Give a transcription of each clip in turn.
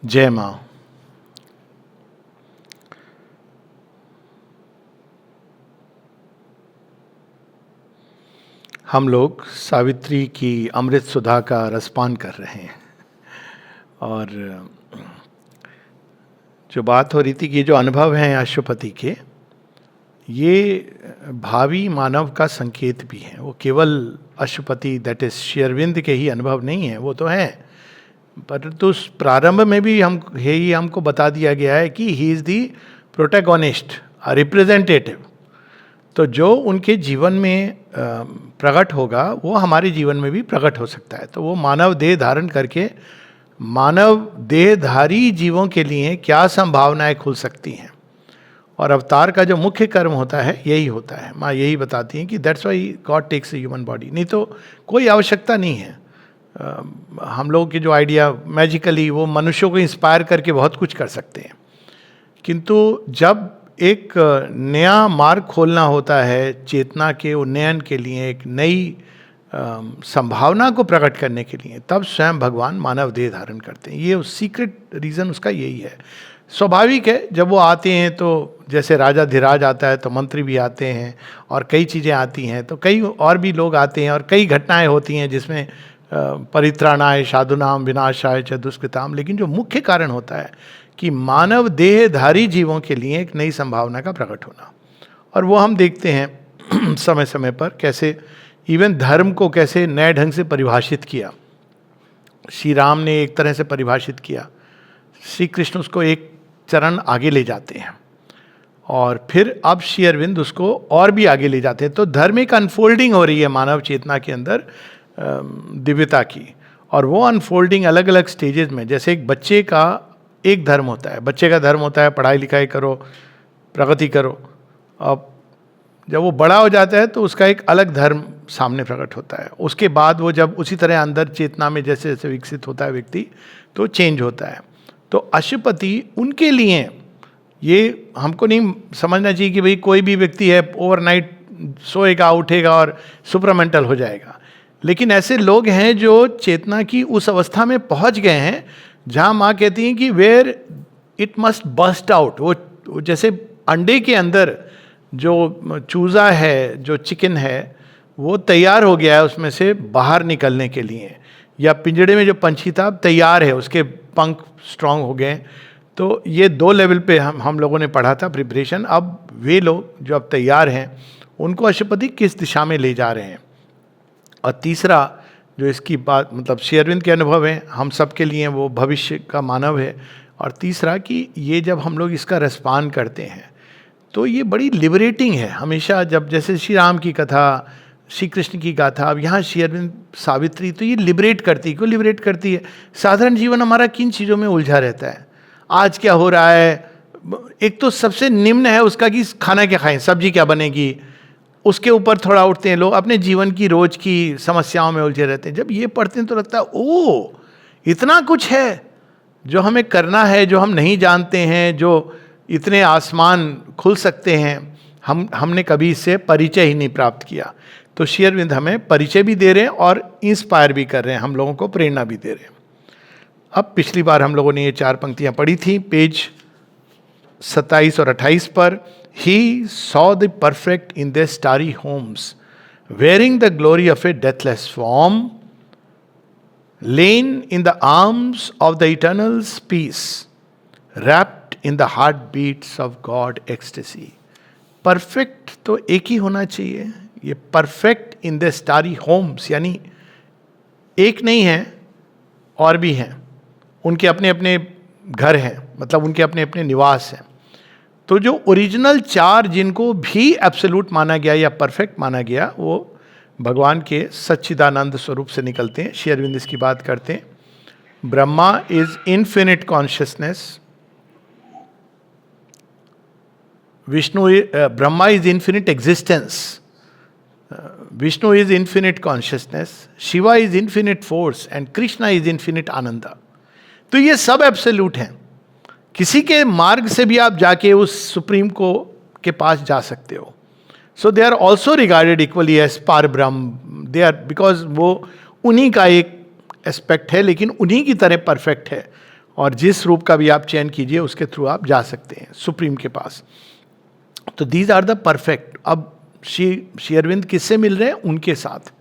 जय माँ। हम लोग सावित्री की अमृत सुधा का रसपान कर रहे हैं और जो बात हो रही थी कि जो अनुभव हैं अश्वपति के, ये भावी मानव का संकेत भी हैं। वो केवल अश्वपति दैट इज श्री अरविंद के ही अनुभव नहीं है, वो तो हैं, परंतु उस प्रारंभ में भी हमको बता दिया गया है कि he is the protagonist, representative. तो जो उनके जीवन में प्रकट होगा वो हमारे जीवन में भी प्रकट हो सकता है। तो वो मानव देह धारण करके मानव देहधारी जीवों के लिए क्या संभावनाएं खुल सकती हैं, और अवतार का जो मुख्य कर्म होता है यही होता है। माँ यही बताती हैं कि that's why God takes a human body, नहीं तो कोई आवश्यकता नहीं है। हम लोगों के जो आइडिया मैजिकली वो मनुष्यों को इंस्पायर करके बहुत कुछ कर सकते हैं, किंतु जब एक नया मार्ग खोलना होता है चेतना के उन्नयन के लिए, एक नई संभावना को प्रकट करने के लिए, तब स्वयं भगवान मानव देह धारण करते हैं। ये सीक्रेट रीज़न उसका यही है। स्वाभाविक है, जब वो आते हैं तो जैसे राजा धीराज आता है तो मंत्री भी आते हैं और कई चीज़ें आती हैं, तो कई और भी लोग आते हैं और कई घटनाएं होती हैं जिसमें परित्राणाय साधुनाम विनाशाय च दुष्कृताम। लेकिन जो मुख्य कारण होता है कि मानव देहधारी जीवों के लिए एक नई संभावना का प्रकट होना, और वो हम देखते हैं समय समय पर कैसे इवन धर्म को कैसे नए ढंग से परिभाषित किया। श्री राम ने एक तरह से परिभाषित किया, श्री कृष्ण उसको एक चरण आगे ले जाते हैं, और फिर अब श्री अरविंद उसको और भी आगे ले जाते हैं। तो धर्म एक अनफोल्डिंग हो रही है मानव चेतना के अंदर दिव्यता की, और वो अनफोल्डिंग अलग अलग स्टेजेस में, जैसे एक बच्चे का एक धर्म होता है, बच्चे का धर्म होता है पढ़ाई लिखाई करो, प्रगति करो। अब जब वो बड़ा हो जाता है तो उसका एक अलग धर्म सामने प्रकट होता है। उसके बाद वो जब उसी तरह अंदर चेतना में जैसे जैसे विकसित होता है व्यक्ति, तो चेंज होता है। तो अश्वपति उनके लिए, ये हमको नहीं समझना चाहिए कि भाई कोई भी व्यक्ति है ओवरनाइट सोएगा उठेगा और सुपरमेंटल हो जाएगा। लेकिन ऐसे लोग हैं जो चेतना की उस अवस्था में पहुंच गए हैं जहां माँ कहती हैं कि where it must burst out. वो जैसे अंडे के अंदर जो चूज़ा है, जो चिकन है, वो तैयार हो गया है उसमें से बाहर निकलने के लिए, या पिंजड़े में जो पंछी था तैयार है, उसके पंख स्ट्रांग हो गए। तो ये दो लेवल पे हम लोगों ने पढ़ा था प्रिपरेशन। अब वे लोग जो अब तैयार हैं उनको अश्वपति किस दिशा में ले जा रहे हैं। और तीसरा जो इसकी बात, मतलब श्री अरविंद के अनुभव है, हम सब के लिए वो भविष्य का मानव है। और तीसरा कि ये जब हम लोग इसका रेस्पॉन्ड करते हैं तो ये बड़ी लिबरेटिंग है। हमेशा जब जैसे श्री राम की कथा, श्री कृष्ण की गाथा, अब यहाँ श्री अरविंद सावित्री, तो ये लिबरेट करती है। क्यों लिबरेट करती है? साधारण जीवन हमारा किन चीज़ों में उलझा रहता है, आज क्या हो रहा है। एक तो सबसे निम्न है उसका कि खाना क्या खाएं, सब्जी क्या बनेगी, उसके ऊपर थोड़ा उठते हैं लोग, अपने जीवन की रोज की समस्याओं में उलझे रहते हैं। जब ये पढ़ते हैं तो लगता है ओ इतना कुछ है जो हमें करना है, जो हम नहीं जानते हैं, जो इतने आसमान खुल सकते हैं, हमने कभी इससे परिचय ही नहीं प्राप्त किया। तो श्री अरविंद हमें परिचय भी दे रहे हैं और इंस्पायर भी कर रहे हैं, हम लोगों को प्रेरणा भी दे रहे हैं। अब पिछली बार हम लोगों ने ये 4 पंक्तियां पढ़ी थी, पेज 27 और 28 पर। He saw the perfect in their starry homes, wearing the glory of a deathless form, lain in the arms of the eternal's peace, wrapped in the heartbeats of God ecstasy. Perfect तो एक ही होना चाहिए। ये perfect in the starry homes, यानी एक नहीं है और भी हैं, उनके अपने अपने घर हैं, मतलब उनके अपने अपने निवास हैं। तो जो ओरिजिनल 4 जिनको भी एब्सोल्यूट माना गया या परफेक्ट माना गया, वो भगवान के सच्चिदानंद स्वरूप से निकलते हैं। श्री अरविंद इसकी बात करते हैं। Brahma is infinite consciousness, Brahma is infinite existence, Vishnu is infinite consciousness, Shiva is infinite force and Krishna is infinite Ananda. तो ये सब एब्सोल्यूट हैं। किसी के मार्ग से भी आप जाके उस सुप्रीम को के पास जा सकते हो। So they are also regarded equally as Parabrahma. They are, because वो उन्हीं का एक एस्पेक्ट है, लेकिन उन्हीं की तरह परफेक्ट है। और जिस रूप का भी आप चयन कीजिए उसके थ्रू आप जा सकते हैं सुप्रीम के पास। तो दीज आर द परफेक्ट। अब श्री अरविंद किससे मिल रहे हैं? उनके साथ।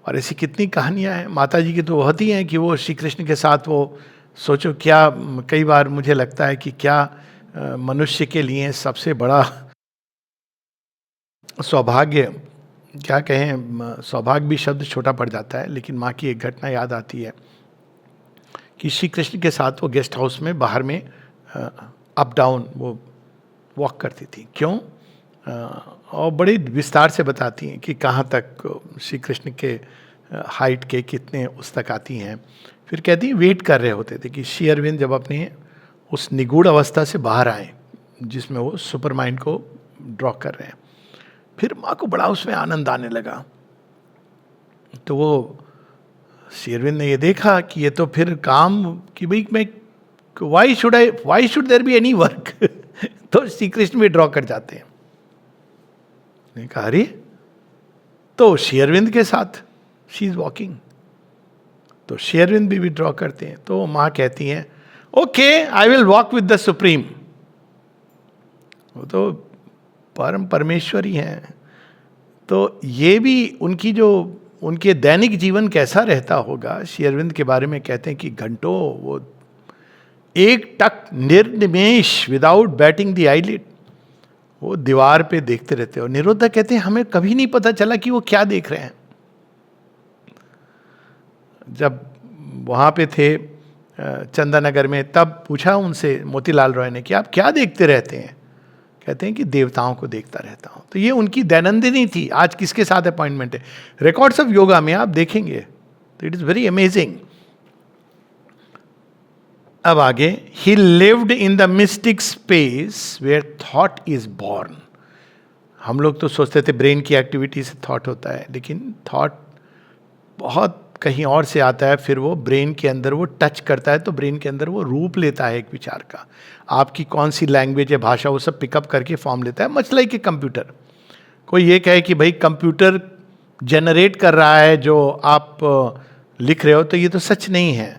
और ऐसी कितनी कहानियां हैं माता जी की तो होती हैं कि वो श्री कृष्ण के साथ, वो सोचो क्या, कई बार मुझे लगता है कि क्या मनुष्य के लिए सबसे बड़ा सौभाग्य, क्या कहें, सौभाग्य भी शब्द छोटा पड़ जाता है, लेकिन माँ की एक घटना याद आती है कि श्री कृष्ण के साथ वो गेस्ट हाउस में बाहर में अप डाउन वो वॉक करती थी। क्यों? और बड़े विस्तार से बताती हैं कि कहाँ तक श्री कृष्ण के हाइट के कितने उस तक आती हैं। फिर कहती हैं वेट कर रहे होते थे कि श्री अरविंद जब अपने उस निगूढ़ अवस्था से बाहर आए जिसमें वो सुपर माइंड को ड्रॉ कर रहे हैं। फिर माँ को बड़ा उसमें आनंद आने लगा। तो वो श्री अरविंद ने ये देखा कि ये तो फिर काम कि भाई मैं why should there be any work तो श्री कृष्ण भी ड्रॉ कर जाते हैं। ने कहा अरे, तो श्री अरविंद के साथ शी इज वॉकिंग, तो श्री अरविंद भी ड्रॉ करते हैं। तो माँ कहती हैं okay I will walk with the supreme. वो तो परम परमेश्वरी हैं। तो ये भी उनकी जो उनके दैनिक जीवन कैसा रहता होगा, श्री अरविंद के बारे में कहते हैं कि घंटों वो एक टक निर्निमेष विदाउट बैटिंग द आईलिड वो दीवार पे देखते रहते। और निरुद्धा कहते हैं हमें कभी नहीं पता चला कि वो क्या देख रहे हैं। जब वहाँ पे थे चंदानगर में, तब पूछा उनसे मोतीलाल रॉय ने कि आप क्या देखते रहते हैं? कहते हैं कि देवताओं को देखता रहता हूँ। तो ये उनकी दैनंदिनी थी। आज किसके साथ अपॉइंटमेंट है? रिकॉर्ड्स ऑफ योगा में आप देखेंगे तो इट इज़ वेरी अमेजिंग। अब आगे, he lived in the mystic space where thought is born. हम लोग तो सोचते थे ब्रेन की एक्टिविटी से थॉट होता है, लेकिन थॉट बहुत कहीं और से आता है। फिर वो ब्रेन के अंदर वो टच करता है तो ब्रेन के अंदर वो रूप लेता है एक विचार का। आपकी कौन सी लैंग्वेज है, भाषा, वो सब पिकअप करके फॉर्म लेता है, मच लाइक ए कंप्यूटर। कोई ये कहे कि भाई कंप्यूटर जनरेट कर रहा है जो आप लिख रहे हो, तो ये तो सच नहीं है।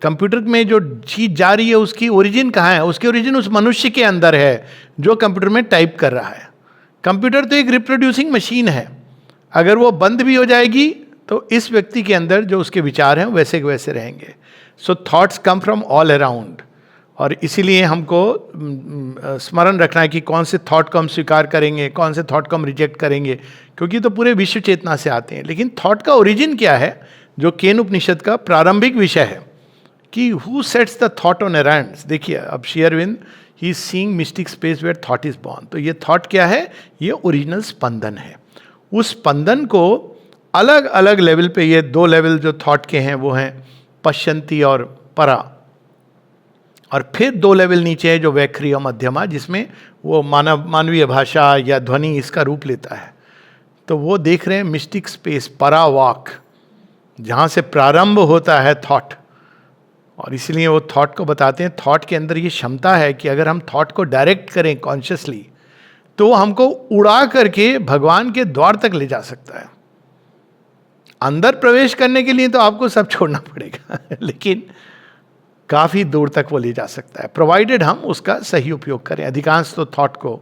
कंप्यूटर में जो चीज जा रही है उसकी ओरिजिन कहाँ है? उसकी ओरिजिन उस मनुष्य के अंदर है जो कंप्यूटर में टाइप कर रहा है। कंप्यूटर तो एक रिप्रोड्यूसिंग मशीन है। अगर वो बंद भी हो जाएगी तो इस व्यक्ति के अंदर जो उसके विचार हैं वैसे के वैसे रहेंगे। So thoughts come from all around. और इसीलिए हमको स्मरण रखना है कि कौन से थॉट को हम स्वीकार करेंगे, कौन से थॉट को हम रिजेक्ट करेंगे, क्योंकि तो पूरे विश्व चेतना से आते हैं। लेकिन थॉट का ओरिजिन क्या है, जो केन उपनिषद का प्रारंभिक विषय है कि who sets the thought on errands. देखिए अब Shri Aurobindo he is seeing mystic space where thought is born. तो ये थॉट क्या है? ये ओरिजिनल स्पंदन है। उस स्पंदन को अलग अलग लेवल पे, ये दो लेवल जो थॉट के हैं वो हैं पश्यंती और परा, और फिर दो लेवल नीचे है जो वैखरी और मध्यमा, जिसमें वो मानवीय भाषा या ध्वनि इसका रूप लेता है। तो वो देख रहे हैं मिस्टिक स्पेस, परा वॉक, जहाँ से प्रारंभ होता है थॉट। और इसलिए वो थॉट को बताते हैं, थॉट के अंदर ये क्षमता है कि अगर हम थॉट को डायरेक्ट करें कॉन्शियसली तो वो हमको उड़ा करके भगवान के द्वार तक ले जा सकता है। अंदर प्रवेश करने के लिए तो आपको सब छोड़ना पड़ेगा लेकिन काफी दूर तक वो ले जा सकता है, प्रोवाइडेड हम उसका सही उपयोग करें। अधिकांश तो थॉट को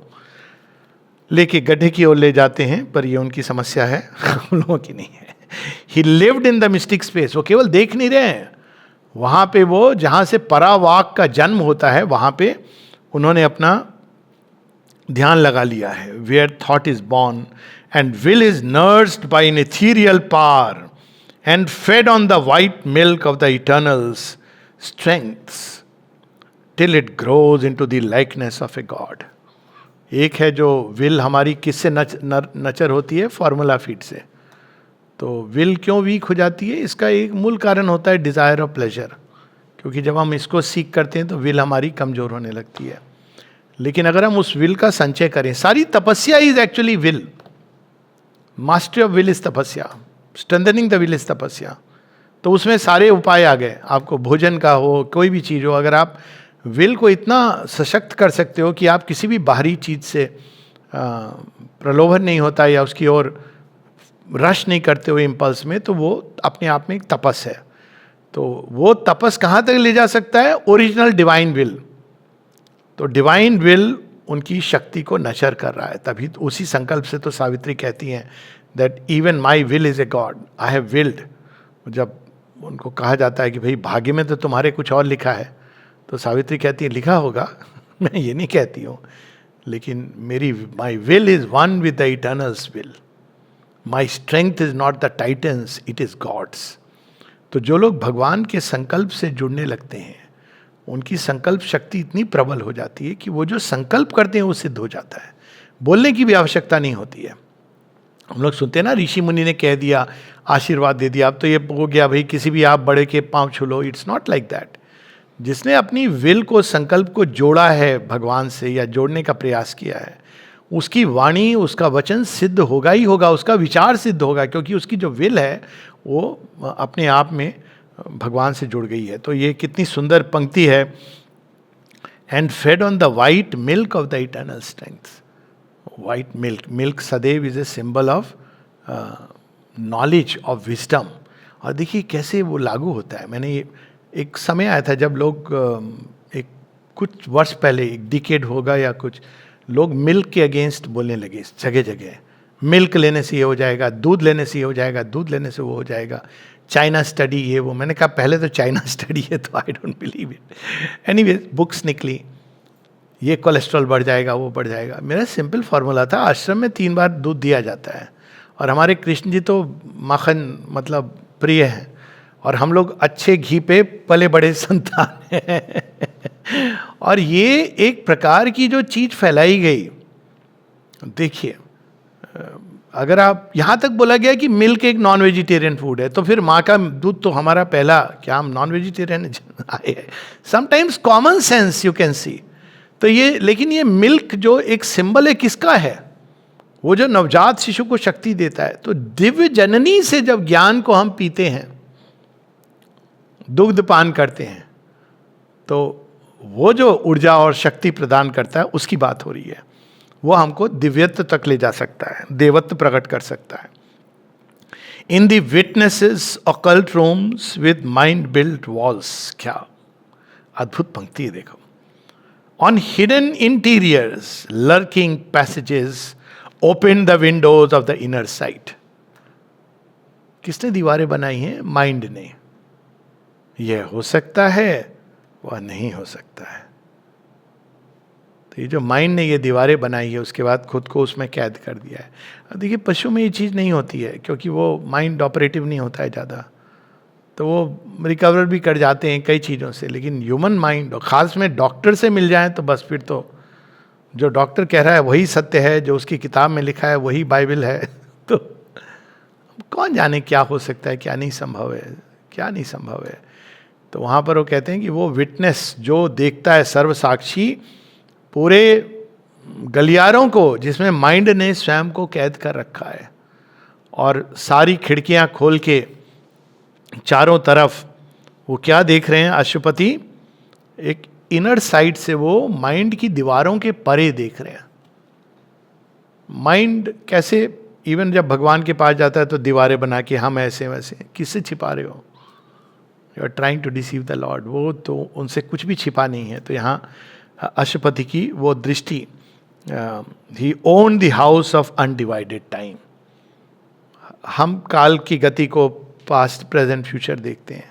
लेके गड्ढे की ओर ले जाते हैं, पर ये उनकी समस्या है हम लोगों की नहीं है। ही lived in the mystic space. वो केवल देख नहीं रहे हैं, वहां पे वो जहां से परावाक का जन्म होता है वहां पे उन्होंने अपना ध्यान लगा लिया है। Where thought is born and will is nursed by an ethereal power and fed on the white milk of the eternal's strengths till it grows into the likeness of a god. एक है जो will हमारी किससे नचर होती है? Formula feed से। तो will क्यों वीक हो जाती है? इसका एक मूल कारण होता है डिजायर ऑफ प्लेजर, क्योंकि जब हम इसको सीख करते हैं तो विल हमारी कमजोर होने लगती है। लेकिन अगर हम उस विल का संचय करें, सारी तपस्या is actually will. Mastery of will is तपस्या, स्ट्रेंथनिंग द विल इज तपस्या। तो उसमें सारे उपाय आ गए, आपको भोजन का हो, कोई भी चीज़ हो, अगर आप विल को इतना सशक्त कर सकते हो कि आप किसी भी बाहरी चीज़ से प्रलोभन नहीं होता या उसकी ओर रश नहीं करते हो इम्पल्स में, तो वो अपने आप में एक तपस है। तो वो तपस कहाँ तक ले जा सकता है? Original divine will. तो डिवाइन विल उनकी शक्ति को नशर कर रहा है। तभी तो उसी संकल्प से तो सावित्री कहती हैं that even my will is a god, I have willed. जब उनको कहा जाता है कि भाई भाग्य में तो तुम्हारे कुछ और लिखा है, तो सावित्री कहती है लिखा होगा, मैं ये नहीं कहती हूँ, लेकिन मेरी my will is one with the eternal's will, my strength is not the titans, it is God's. तो जो लोग भगवान के संकल्प से जुड़ने लगते हैं, उनकी संकल्प शक्ति इतनी प्रबल हो जाती है कि वो जो संकल्प करते हैं वो सिद्ध हो जाता है। बोलने की भी आवश्यकता नहीं होती है। हम लोग सुनते हैं ना, ऋषि मुनि ने कह दिया, आशीर्वाद दे दिया, अब तो ये हो गया भाई किसी भी आप बड़े के पांव छू लो। It's not like that. जिसने अपनी विल को, संकल्प को जोड़ा है भगवान से या जोड़ने का प्रयास किया है, उसकी वाणी, उसका वचन सिद्ध होगा ही होगा, उसका विचार सिद्ध होगा, क्योंकि उसकी जो विल है वो अपने आप में भगवान से जुड़ गई है। तो ये कितनी सुंदर पंक्ति है, and fed on the white milk of the eternal strength. White milk, milk सदैव is a symbol of knowledge, of wisdom. और देखिए कैसे वो लागू होता है। मैंने एक समय आया था जब लोग एक कुछ वर्ष पहले, एक डिकेड होगा या कुछ, लोग मिल्क के अगेंस्ट बोलने लगे जगह जगह। मिल्क लेने से ये हो जाएगा, दूध लेने से ये हो जाएगा, दूध लेने से वो हो जाएगा, चाइना स्टडी ये वो। मैंने कहा पहले तो चाइना स्टडी है तो I don't believe it. Anyways books निकली, ये कोलेस्ट्रॉल बढ़ जाएगा, वो बढ़ जाएगा। मेरा सिंपल फॉर्मूला था, आश्रम में 3 बार दूध दिया जाता है, और हमारे कृष्ण जी तो माखन मतलब प्रिय हैं, और हम लोग अच्छे घी पे पले बड़े संतान हैं। और ये एक प्रकार की जो चीज फैलाई गई, देखिए अगर आप, यहाँ तक बोला गया कि मिल्क एक नॉन वेजिटेरियन फूड है, तो फिर माँ का दूध तो हमारा पहला, क्या हम नॉन वेजिटेरियन आए हैं? Sometimes common sense you can see. तो ये, लेकिन ये मिल्क जो एक सिंबल है किसका है? वो जो नवजात शिशु को शक्ति देता है। तो दिव्य जननी से जब ज्ञान को हम पीते हैं, दुग्ध पान करते हैं, तो वो जो ऊर्जा और शक्ति प्रदान करता है, उसकी बात हो रही है। वो हमको दिव्यत्व तक ले जा सकता है, देवत्व प्रकट कर सकता है। In the witnesses occult rooms with mind built walls. क्या अद्भुत पंक्ति है, देखो। On hidden interiors lurking passages open the Windows of the inner site. किसने दीवारें बनाई हैं? माइंड ने। यह हो सकता है, वह नहीं हो सकता है। तो ये जो माइंड ने ये दीवारें बनाई है, उसके बाद खुद को उसमें कैद कर दिया है। अब देखिए पशु में ये चीज़ नहीं होती है, क्योंकि वो माइंड ऑपरेटिव नहीं होता है ज़्यादा, तो वो रिकवर भी कर जाते हैं कई चीज़ों से। लेकिन ह्यूमन माइंड, और ख़ास में डॉक्टर से मिल जाए तो बस फिर तो जो डॉक्टर कह रहा है वही सत्य है, जो उसकी किताब में लिखा है वही बाइबल है। तो कौन जाने क्या हो सकता है, क्या नहीं संभव है, क्या नहीं संभव है। तो वहाँ पर वो कहते हैं कि वो विटनेस जो देखता है, सर्वसाक्षी, पूरे गलियारों को जिसमें माइंड ने स्वयं को कैद कर रखा है, और सारी खिड़कियां खोल के चारों तरफ वो क्या देख रहे हैं अशुपति? एक इनर साइड से वो माइंड की दीवारों के परे देख रहे हैं। माइंड कैसे, इवन जब भगवान के पास जाता है तो दीवारें बना के हम ऐसे वैसे, किससे छिपा रहे हो? You are trying to deceive the Lord. वो तो उनसे कुछ भी छिपा नहीं है। तो यहाँ अशुपति की वो दृष्टि, he own the house of undivided time. हम काल की गति को पास्ट प्रेजेंट फ्यूचर देखते हैं,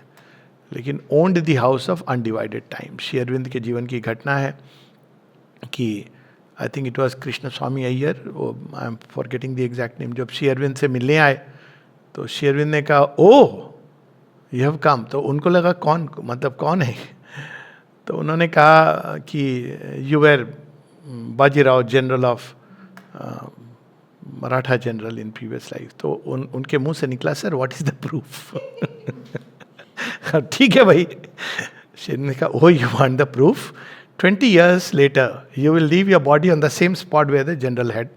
लेकिन owned the house of undivided time. Shri Aurobindo के जीवन की घटना है कि I think it was Krishna Swami Iyer, वो I am forgetting the exact name, जब श्री अरविंद से मिलने आए तो श्री अरविंद ने कहा ओह यू हैव कम। तो उनको लगा कौन, मतलब कौन है? तो उन्होंने कहा कि you were Bajirao, general of Maratha general in previous life. तो उनके मुंह से निकला sir what is the proof? ठीक है भाई। शेर ने कहा oh you want the proof? 20 years later you will leave your body on the same spot where the general had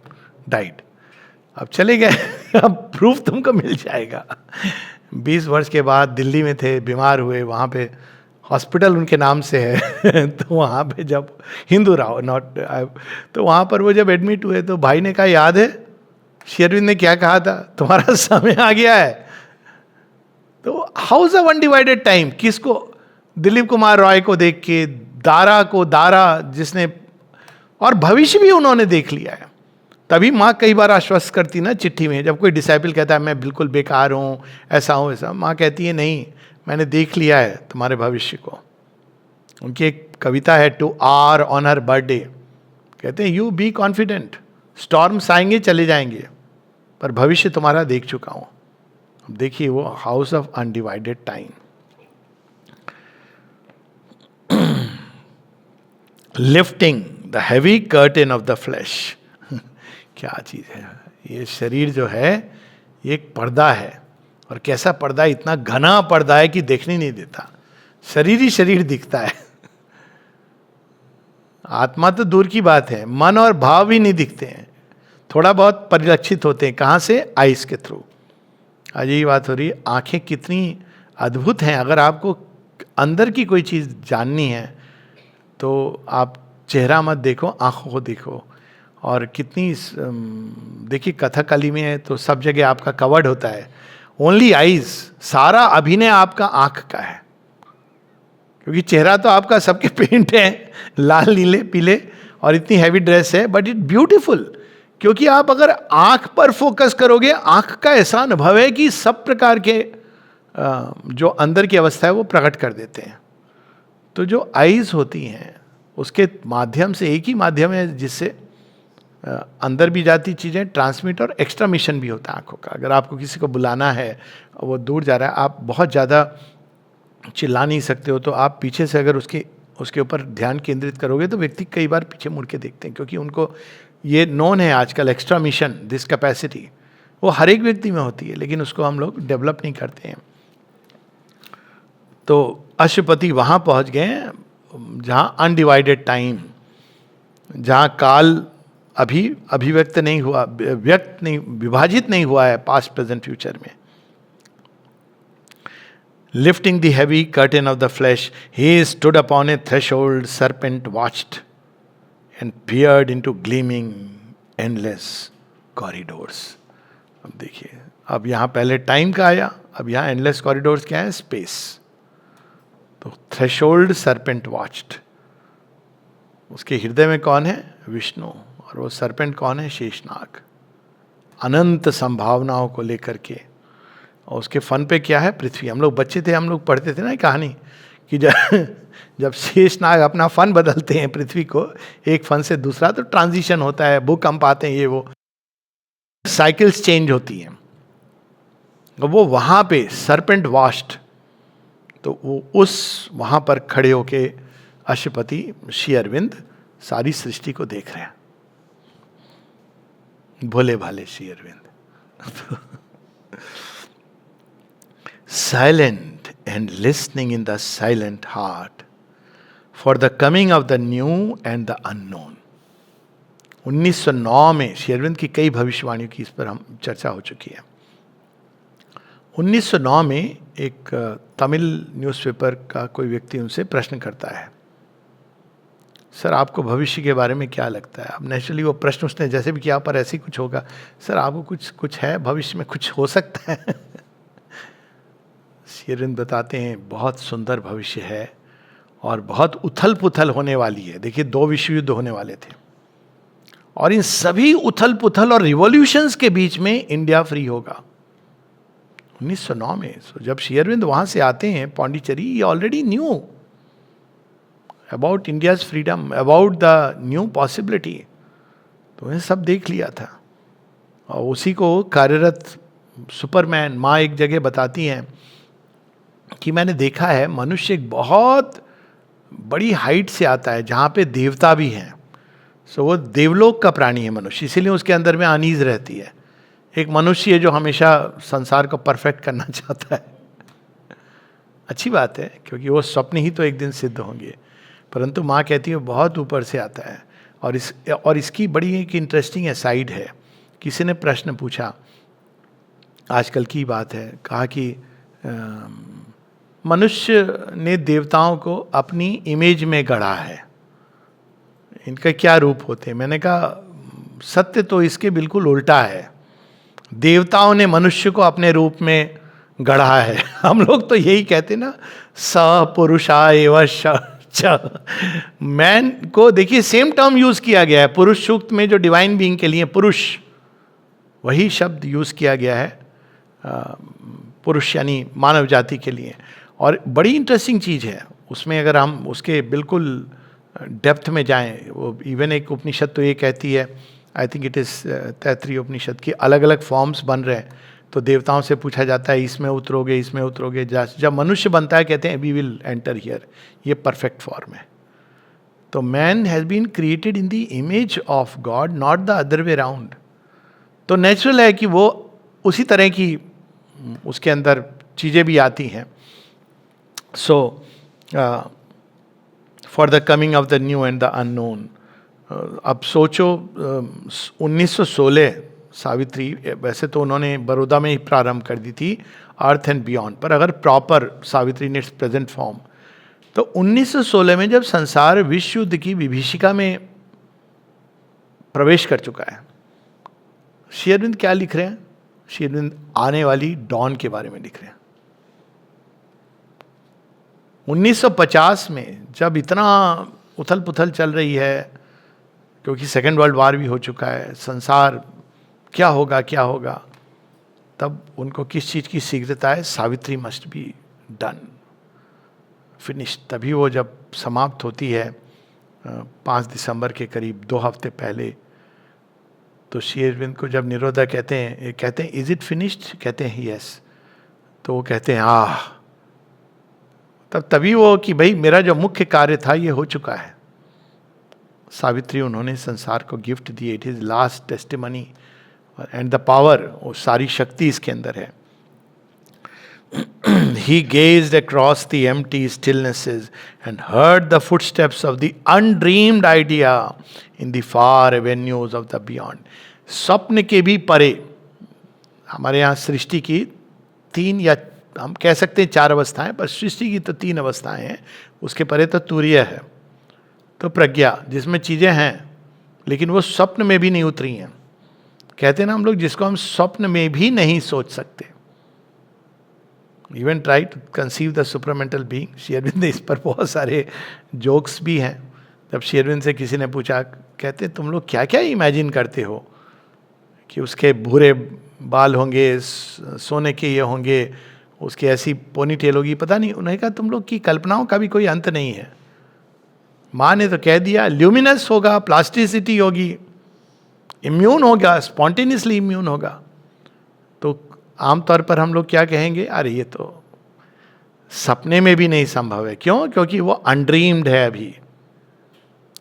died. अब चले गए, अब प्रूफ तुमको मिल जाएगा। 20 वर्ष के बाद दिल्ली में थे, बीमार हुए, वहाँ पे हॉस्पिटल उनके नाम से है। तो वहाँ पे जब हिंदू राव नॉट, तो वहाँ पर वो जब एडमिट हुए तो भाई ने कहा याद है श्री अरविंद ने क्या कहा था? तुम्हारा समय आ गया है। तो हाउस ऑफ अनडिवाइडेड टाइम किसको, दिलीप कुमार रॉय को देख के, दारा जिसने, और भविष्य भी उन्होंने देख लिया है। तभी माँ कई बार आश्वस्त करती ना चिट्ठी में, जब कोई डिसाइपल कहता है मैं बिल्कुल बेकार हूँ, ऐसा हूँ ऐसा, माँ कहती है नहीं, मैंने देख लिया है तुम्हारे भविष्य को। उनकी एक कविता है to R on her birthday, कहते हैं यू बी कॉन्फिडेंट, स्टॉर्म्स आएंगे चले जाएंगे, पर भविष्य तुम्हारा देख चुका हूँ। अब देखिए वो house of undivided time. Lifting the heavy curtain of the flash, क्या चीज है ये। शरीर जो है ये एक पर्दा है, और कैसा पर्दा, इतना घना पर्दा है कि देखने नहीं देता, शरीर ही शरीर दिखता है। आत्मा तो दूर की बात है, मन और भाव भी नहीं दिखते हैं, थोड़ा बहुत परिलक्षित होते हैं। कहाँ से? आइस के थ्रू। आज यही बात हो रही है, आंखें कितनी अद्भुत हैं। अगर आपको अंदर की कोई चीज़ जाननी है तो आप चेहरा मत देखो, आंखों को देखो। और कितनी देखिए कथकली में है तो सब जगह आपका कवर्ड होता है, ओनली आइज, सारा अभिनय आपका आंख का है, क्योंकि चेहरा तो आपका सबके पेंट है, लाल नीले पीले, और इतनी हैवी ड्रेस है, बट इट ब्यूटीफुल। क्योंकि आप अगर आंख पर फोकस करोगे, आंख का ऐसा अनुभव है कि सब प्रकार के जो अंदर की अवस्था है वो प्रकट कर देते हैं। तो जो आईज होती हैं उसके माध्यम से, एक ही माध्यम है जिससे अंदर भी जाती चीज़ें ट्रांसमिट, और एक्स्ट्रा मिशन भी होता है आंखों का। अगर आपको किसी को बुलाना है, वो दूर जा रहा है, आप बहुत ज़्यादा चिल्ला नहीं सकते हो, तो आप पीछे से अगर उसके ऊपर ध्यान केंद्रित करोगे तो व्यक्ति कई बार पीछे मुड़ के देखते हैं, क्योंकि उनको ये नोन है आजकल, एक्स्ट्रा मिशन, दिस कैपेसिटी वो हर एक व्यक्ति में होती है, लेकिन उसको हम लोग डेवलप नहीं करते हैं। तो अशुपति वहाँ पहुँच गए जहाँ अनडिवाइडेड टाइम, जहाँ काल अभी अभिव्यक्त नहीं हुआ, व्यक्त नहीं, विभाजित नहीं हुआ है पास्ट प्रेजेंट फ्यूचर में। Lifting the heavy curtain of the flesh, he stood upon a threshold, serpent watched, and peered into gleaming, endless corridors. अब देखिए, अब यहाँ पहले टाइम का आया, अब यहाँ एंडलेस कॉरिडोर्स क्या है? स्पेस। तो थ्रेशोल्ड सर्पेंट वॉच्ड, उसके हृदय में कौन है? विष्णु, और वो सर्पेंट कौन है? शेषनाग। अनंत संभावनाओं को लेकर के, और उसके फन पे क्या है? पृथ्वी। हम लोग बच्चे थे, हम लोग पढ़ते थे ना कहानी कि जब शेषनाग अपना फन बदलते हैं पृथ्वी को, एक फन से दूसरा, तो ट्रांजिशन होता है, भूकंप आते हैं, ये वो साइकिल्स चेंज होती हैं। वो वहाँ पे सर्पेंट वास्ट, तो वो उस वहाँ पर खड़े होके अशुपति श्री अरविंद सारी सृष्टि को देख रहे हैं, भोले भाले Shri Arvind. Silent and listening in the silent heart for the coming of the new and the unknown. 1909 में श्री अरविंद की कई भविष्यवाणियों की इस पर हम चर्चा हो चुकी है। 1909 में एक तमिल न्यूज़पेपर का कोई व्यक्ति उनसे प्रश्न करता है, सर आपको भविष्य के बारे में क्या लगता है? अब नेचुरली वो प्रश्न उसने जैसे भी किया, पर ऐसे ही कुछ होगा, सर आपको कुछ है भविष्य में, कुछ हो सकता है? श्री अरविंद बताते हैं बहुत सुंदर भविष्य है, और बहुत उथल पुथल होने वाली है। देखिए 2 विश्व युद्ध होने वाले थे, और इन सभी उथल पुथल और रिवॉल्यूशंस के बीच में इंडिया फ्री होगा। 1909 में जब श्री अरविंद वहां से आते हैं पौंडीचेरी, ये already knew about India's freedom, about the new possibility, तो उन्हें सब देख लिया था। और उसी को कार्यरत सुपरमैन माँ एक जगह बताती हैं कि मैंने देखा है मनुष्य एक बहुत बड़ी हाइट से आता है जहाँ पे देवता भी हैं। सो वो देवलोक का प्राणी है मनुष्य, इसीलिए उसके अंदर में अनीज रहती है। एक मनुष्य है जो हमेशा संसार को परफेक्ट करना चाहता है। अच्छी बात है, क्योंकि वो स्वप्न ही तो एक दिन सिद्ध होंगे, परंतु माँ कहती है बहुत ऊपर से आता है। और इसकी बड़ी एक इंटरेस्टिंग साइड है। किसी ने प्रश्न पूछा, आजकल की बात है, कहा कि मनुष्य ने देवताओं को अपनी इमेज में गढ़ा है, इनका क्या रूप होते हैं? मैंने कहा सत्य तो इसके बिल्कुल उल्टा है। देवताओं ने मनुष्य को अपने रूप में गढ़ा है। हम लोग तो यही कहते ना, स पुरुषा एव च। मैन को देखिए सेम टर्म यूज किया गया है, पुरुष सूक्त में जो डिवाइन बीइंग के लिए पुरुष, वही शब्द यूज किया गया है पुरुष यानी मानव जाति के लिए। और बड़ी इंटरेस्टिंग चीज है उसमें, अगर हम उसके बिल्कुल डेप्थ में जाएं, वो इवन एक उपनिषद तो ये कहती है, I think it is Taittiriya Upanishad की, अलग अलग फॉर्म्स बन रहे हैं, तो देवताओं से पूछा जाता है इसमें उतरोगे, इसमें उतरोगे। जब मनुष्य बनता है कहते हैं वी विल एंटर हियर, ये परफेक्ट फॉर्म है। तो man has been created in the image of God, not the other way round. तो नेचुरल है कि वो उसी तरह की उसके अंदर चीज़ें भी आती हैं। So for the coming of the new and the unknown. अब सोचो 1916 सावित्री, वैसे तो उन्होंने बड़ौदा में ही प्रारंभ कर दी थी अर्थ एंड बियॉन्ड, पर अगर proper Savitri in its present form, तो 1916 में जब संसार विश्व युद्ध की विभीषिका में प्रवेश कर चुका है, श्री अरविंद क्या लिख रहे हैं? श्री अरविंद आने वाली डॉन के बारे में लिख रहे हैं। 1950 में जब इतना उथल पुथल चल रही है, क्योंकि सेकेंड वर्ल्ड वॉर भी हो चुका है, संसार क्या होगा क्या होगा, तब उनको किस चीज़ की शीघ्रता है? Savitri must be done, finish. तभी वो जब समाप्त होती है 5 दिसंबर के करीब 2 हफ्ते पहले, तो श्री अरविंद को जब निरोधा कहते हैं इज इट फिनिश्ड, कहते हैं यस, तो वो कहते हैं तभी वो कि भाई मेरा जो मुख्य कार्य था ये हो चुका है। सावित्री उन्होंने संसार को gift the, it is last testimony and the power, वो सारी शक्ति इसके अंदर है। He gazed across the empty stillnesses and heard the footsteps of the undreamed idea in the far avenues of the beyond. स्वप्न के भी परे, हमारे यहाँ सृष्टि की 3 या हम कह सकते हैं 4 अवस्थाएं, पर सृष्टि की तो 3 अवस्थाएं हैं, उसके परे तो तुरीय है, तो प्रज्ञा जिसमें चीज़ें हैं लेकिन वो स्वप्न में भी नहीं उतरी हैं। कहते हैं ना हम लोग, जिसको हम स्वप्न में भी नहीं सोच सकते, even try to conceive the supramental being. Shri Aurobindo इस पर बहुत सारे जोक्स भी हैं। जब श्री अरविंद से किसी ने पूछा, कहते तुम लोग क्या क्या इमेजिन करते हो, कि उसके भूरे बाल होंगे, सोने के ये होंगे, उसकी ऐसी पोनी टेल होगी, पता नहीं। उन्होंने कहा तुम लोग की कल्पनाओं का भी कोई अंत नहीं है। माँ ने तो कह दिया ल्यूमिनस होगा, प्लास्टिसिटी होगी, इम्यून होगा, स्पॉन्टेनियसली इम्यून होगा। तो आमतौर पर हम लोग क्या कहेंगे, अरे ये तो सपने में भी नहीं संभव है। क्यों? क्योंकि वो अनड्रीम्ड है अभी।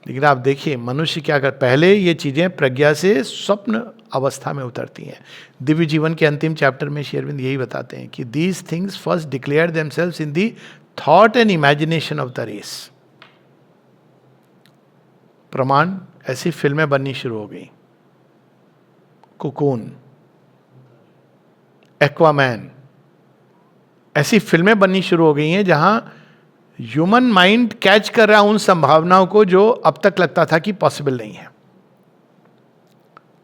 लेकिन आप देखिए मनुष्य क्या कर, पहले ये चीजें प्रज्ञा से स्वप्न अवस्था में उतरती हैं। दिव्य जीवन के अंतिम चैप्टर में श्री अरविंद यही बताते हैं कि these things first declare themselves in the thought and imagination of the race. प्रमाण, ऐसी फिल्में बननी शुरू हो गई, कुकून, एक्वामैन, ऐसी फिल्में बननी शुरू हो गई हैं जहां ह्यूमन माइंड कैच कर रहा है उन संभावनाओं को जो अब तक लगता था कि पॉसिबल नहीं है,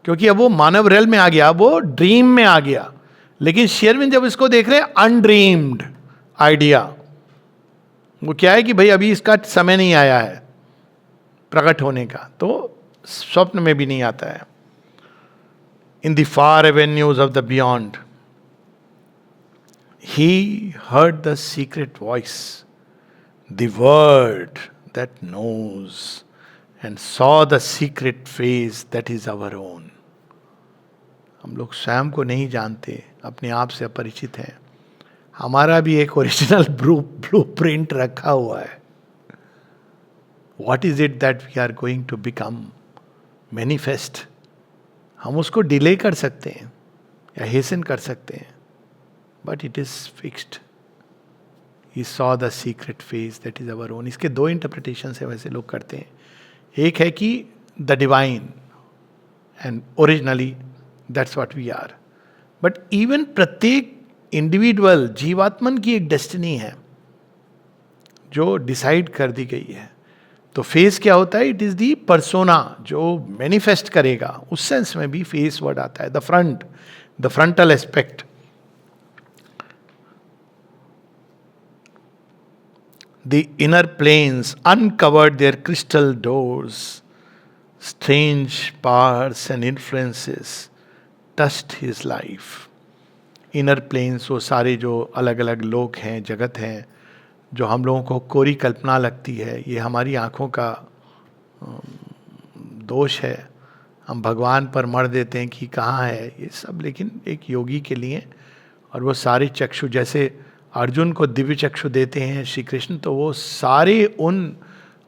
क्योंकि अब वो मानव रेल में आ गया, वो ड्रीम में आ गया। लेकिन श्री अरविंद जब इसको देख रहे हैं अनड्रीम्ड आइडिया, वो क्या है कि भाई अभी इसका समय नहीं आया है प्रकट होने का, तो स्वप्न में भी नहीं आता है। In the far avenues of the beyond he heard the secret voice, the word that knows, and saw the secret face that is our own. हम लोग स्वयं को नहीं जानते, अपने आप से अपरिचित हैं। हमारा भी एक ओरिजिनल ब्लूप्रिंट रखा हुआ है। What is it that we are going to become? Manifest. हम उसको डिले कर सकते हैं या हेसन कर सकते हैं, but it is fixed. He saw the secret face that is our own. इसके 2 इंटरप्रिटेशंस है वैसे लोग करते हैं। एक है कि the divine and originally that's what we are, but even प्रत्येक इंडिविजुअल जीवात्मन की एक डेस्टिनी है जो डिसाइड कर दी गई है। तो फेस क्या होता है? इट इज दी पर्सोना जो मैनिफेस्ट करेगा। उस सेंस में भी फेस वर्ड आता है, the front, the frontal aspect. The inner planes uncovered their crystal doors. Strange powers and influences touched his life. Inner planes, वो सारे जो अलग अलग लोक हैं, जगत हैं, जो हम लोगों को कोरी कल्पना लगती है, ये हमारी आँखों का दोष है. हम भगवान पर मर देते हैं कि कहाँ है ये सब, लेकिन एक योगी के लिए. और वो सारे चक्षु, जैसे अर्जुन को दिव्य चक्षु देते हैं श्री कृष्ण, तो वो सारे उन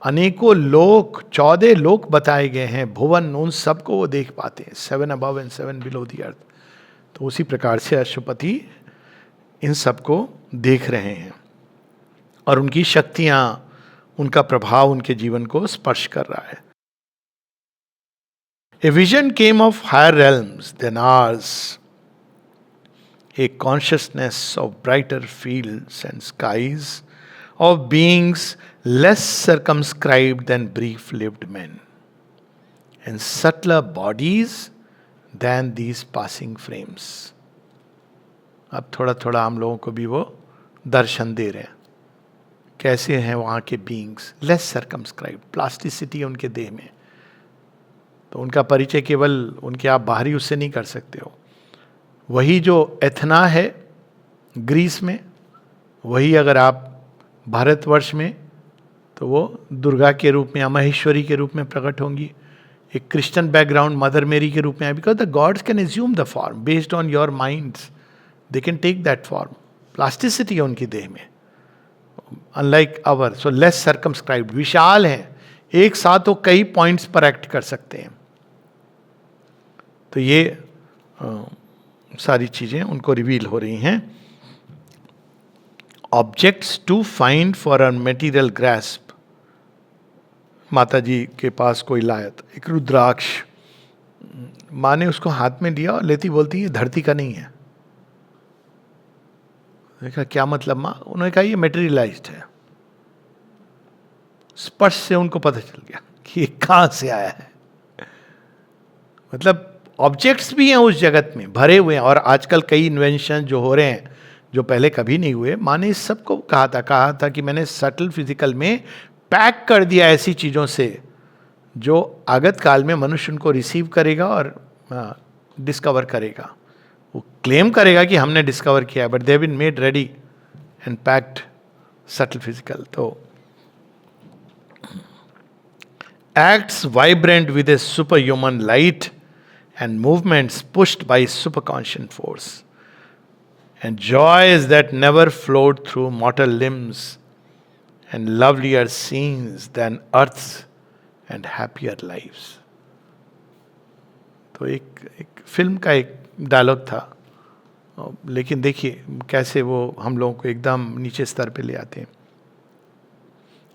अनेकों लोक, 14 लोक बताए गए हैं, भुवन, उन सबको वो देख पाते हैं, 7 above and 7 below the earth. तो उसी प्रकार से अश्वपति इन सबको देख रहे हैं और उनकी शक्तियां, उनका प्रभाव उनके जीवन को स्पर्श कर रहा है. A vision came of higher realms than ours, a consciousness of brighter fields and skies, of beings less circumscribed than brief-lived men, and subtler bodies than these passing frames. अब थोड़ा थोड़ा हम लोगों को भी वो दर्शन दे रहे हैं, कैसे हैं वहाँ के बीइंग्स, लेस सर्कमस्क्राइब, प्लास्टिसिटी उनके देह में. तो उनका परिचय केवल उनके आप बाहरी उससे नहीं कर सकते हो. वही जो एथना है ग्रीस में, वही अगर आप भारतवर्ष में, तो वो दुर्गा के रूप में या महेश्वरी के रूप में प्रकट होंगी. एक क्रिश्चियन बैकग्राउंड मदर मेरी के रूप में है, because the gods can assume the form based on your minds, they can take that form. Plasticity है उनकी देह में, unlike our. So less circumscribed, विशाल हैं, एक साथ वो कई पॉइंट्स पर एक्ट कर सकते हैं. तो ये सारी चीजें उनको रिवील हो रही हैं. Objects to find for a material grasp. Mata ji के पास कोई लाया था एक रुद्राक्ष, माँ ने उसको हाथ में लिया और लेती बोलती है धरती का नहीं है. देखा क्या मतलब माँ? उन्होंने कहा ये मेटेरियलाइज्ड है. स्पर्श से उनको पता चल गया कि ये कहाँ से आया है. मतलब ऑब्जेक्ट्स भी हैं उस जगत में भरे हुए हैं. और आजकल कई इन्वेंशन जो हो रहे हैं जो पहले कभी नहीं हुए, माँ ने इस सबको कहा था कि मैंने सटल फिजिकल में पैक कर दिया ऐसी चीज़ों से जो आगत काल में मनुष्य उनको रिसीव करेगा और डिस्कवर करेगा. वो क्लेम करेगा कि हमने डिस्कवर किया, but they have been made ready and packed subtle physical. तो acts vibrant with a superhuman light and movements pushed by superconscious force, and joys that never flowed through mortal limbs, and lovelier scenes than earth's and happier lives. तो एक film का एक dialogue था, लेकिन देखिए कैसे वो हम लोगों को एकदम नीचे स्तर पे ले आते हैं.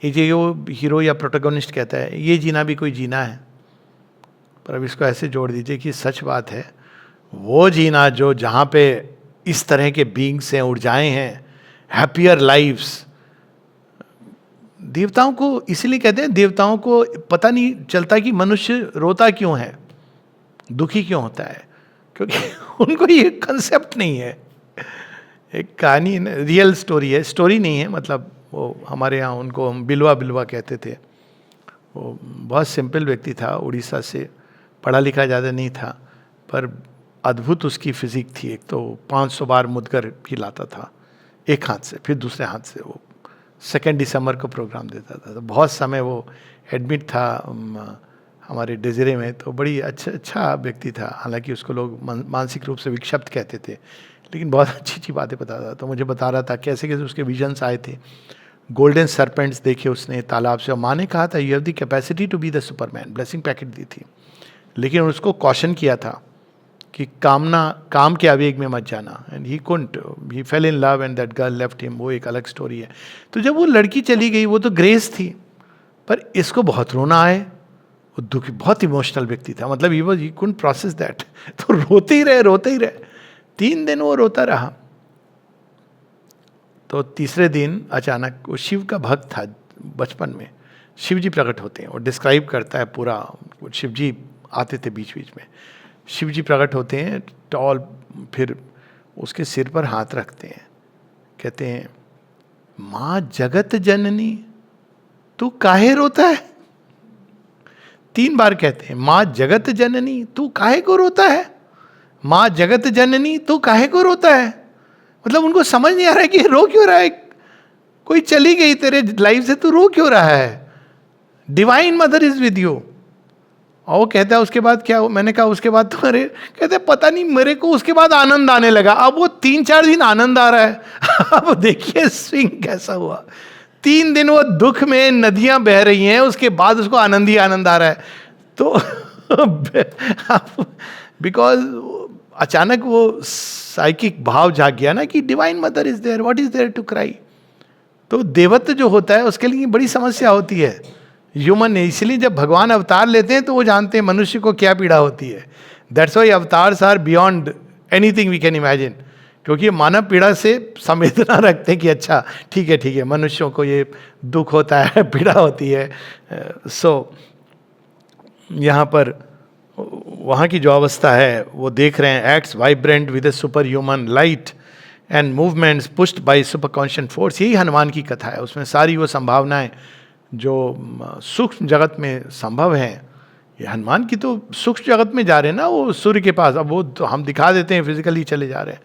ये जो हीरो या प्रोटोगोनिस्ट कहता है ये जीना भी कोई जीना है, पर अब इसको ऐसे जोड़ दीजिए कि सच बात है वो जीना जो जहाँ पे इस तरह के बीइंग्स हैं, ऊर्जाएं हैं, हैप्पियर लाइफ्स. देवताओं को इसीलिए कहते हैं, देवताओं को पता नहीं चलता कि मनुष्य रोता क्यों है, दुखी क्यों होता है, क्योंकि उनको ये कंसेप्ट नहीं है. एक कहानी रियल स्टोरी है, स्टोरी नहीं है, मतलब वो हमारे यहाँ उनको हम बिलवा बिलवा कहते थे. वो बहुत सिंपल व्यक्ति था, उड़ीसा से, पढ़ा लिखा ज़्यादा नहीं था, पर अद्भुत उसकी फिजिक थी. एक तो 500 बार मुदगर भी लाता था एक हाथ से, फिर दूसरे हाथ से वो 2 दिसंबर को प्रोग्राम देता था. तो बहुत समय वो एडमिट था हमारे डेजरे में. तो बड़ी अच्छा व्यक्ति था, हालांकि उसको लोग मानसिक रूप से विक्षिप्त कहते थे, लेकिन बहुत अच्छी अच्छी बातें बताता था. तो मुझे बता रहा था कैसे कैसे उसके विजन्स आए थे. गोल्डन सरपेंट्स देखे उसने तालाब से, और माँ ने कहा था you have the capacity to be the superman, blessing packet दी थी, लेकिन उसको कॉशन किया था कि काम के आवेग में मत जाना. And he कुंट, he fail in love and that girl left him. वो एक अलग स्टोरी है. तो जब वो लड़की चली गई, वो तो ग्रेस थी, पर इसको बहुत रोना आए. वो दुखी, बहुत इमोशनल व्यक्ति था, मतलब ही कुंट प्रोसेस दैट. तो रोते ही रहे 3 दिन वो रोता रहा. तो तीसरे दिन अचानक, वो शिव का भक्त था बचपन में, शिव जी प्रकट होते हैं. वो डिस्क्राइब करता है पूरा, शिव जी आते थे बीच बीच में. शिव जी प्रकट होते हैं टॉल, फिर उसके सिर पर हाथ रखते हैं, कहते हैं माँ जगत जननी तू काहे रोता है। 3 बार कहते हैं, माँ जगत जननी तू काहे को रोता है, माँ जगत जननी तू काहे को रोता है। मतलब उनको समझ नहीं आ रहा है कि रो क्यों रहा है, कोई चली गई तेरे लाइफ से, तू रो क्यों रहा है, divine mother is with you. और वो कहता है उसके बाद क्या, मैंने कहा उसके बाद तुम्हारे, कहते पता नहीं मेरे को उसके बाद आनंद आने लगा। अब वो 3-4 दिन आनंद आ रहा है। अब देखिए स्विंग कैसा हुआ, 3 दिन वो दुख में नदियां बह रही हैं, उसके बाद उसको आनंद ही आनंद आ रहा है। तो बिकॉज अचानक वो साइकिक भाव जाग गया ना कि divine mother is there, what is there to cry. तो देवत्व जो होता है उसके लिए बड़ी समस्या होती है ह्यूमन ने, इसलिए जब भगवान अवतार लेते हैं तो वो जानते हैं मनुष्य को क्या पीड़ा होती है। That's why avatars are beyond anything we can imagine, क्योंकि मानव पीड़ा से संवेदना रखते हैं कि अच्छा ठीक है मनुष्यों को ये दुख होता है, पीड़ा होती है। सो यहाँ पर वहाँ की जो अवस्था है वो देख रहे हैं, acts vibrant with A super human light and movements pushed by super conscious force. यही हनुमान की कथा है, उसमें सारी वो संभावनाएं जो सूक्ष्म जगत में संभव हैं, ये हनुमान की तो सूक्ष्म जगत में जा रहे हैं ना, वो सूर्य के पास। अब वो तो हम दिखा देते हैं फिजिकली चले जा रहे हैं,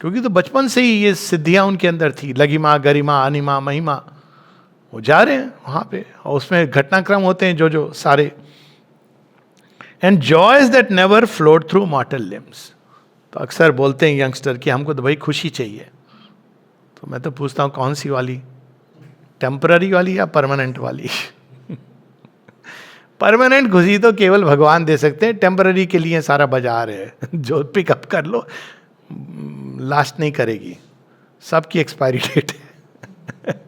क्योंकि तो बचपन से ही ये सिद्धियां उनके अंदर थी, लघिमा गरिमा अनिमा महिमा, वो जा रहे हैं वहाँ पे, और उसमें घटनाक्रम होते हैं जो सारे। And joys that never float through मॉर्टल limbs. तो अक्सर बोलते हैं यंगस्टर कि हमको तो भाई खुशी चाहिए, तो मैं तो पूछता हूँ कौन सी वाली, टेम्पररी वाली या परमानेंट वाली। परमानेंट खुशी तो केवल भगवान दे सकते हैं, टेम्पररी के लिए सारा बाजार है। जो पिकअप कर लो लास्ट नहीं करेगी, सबकी एक्सपायरी डेट है।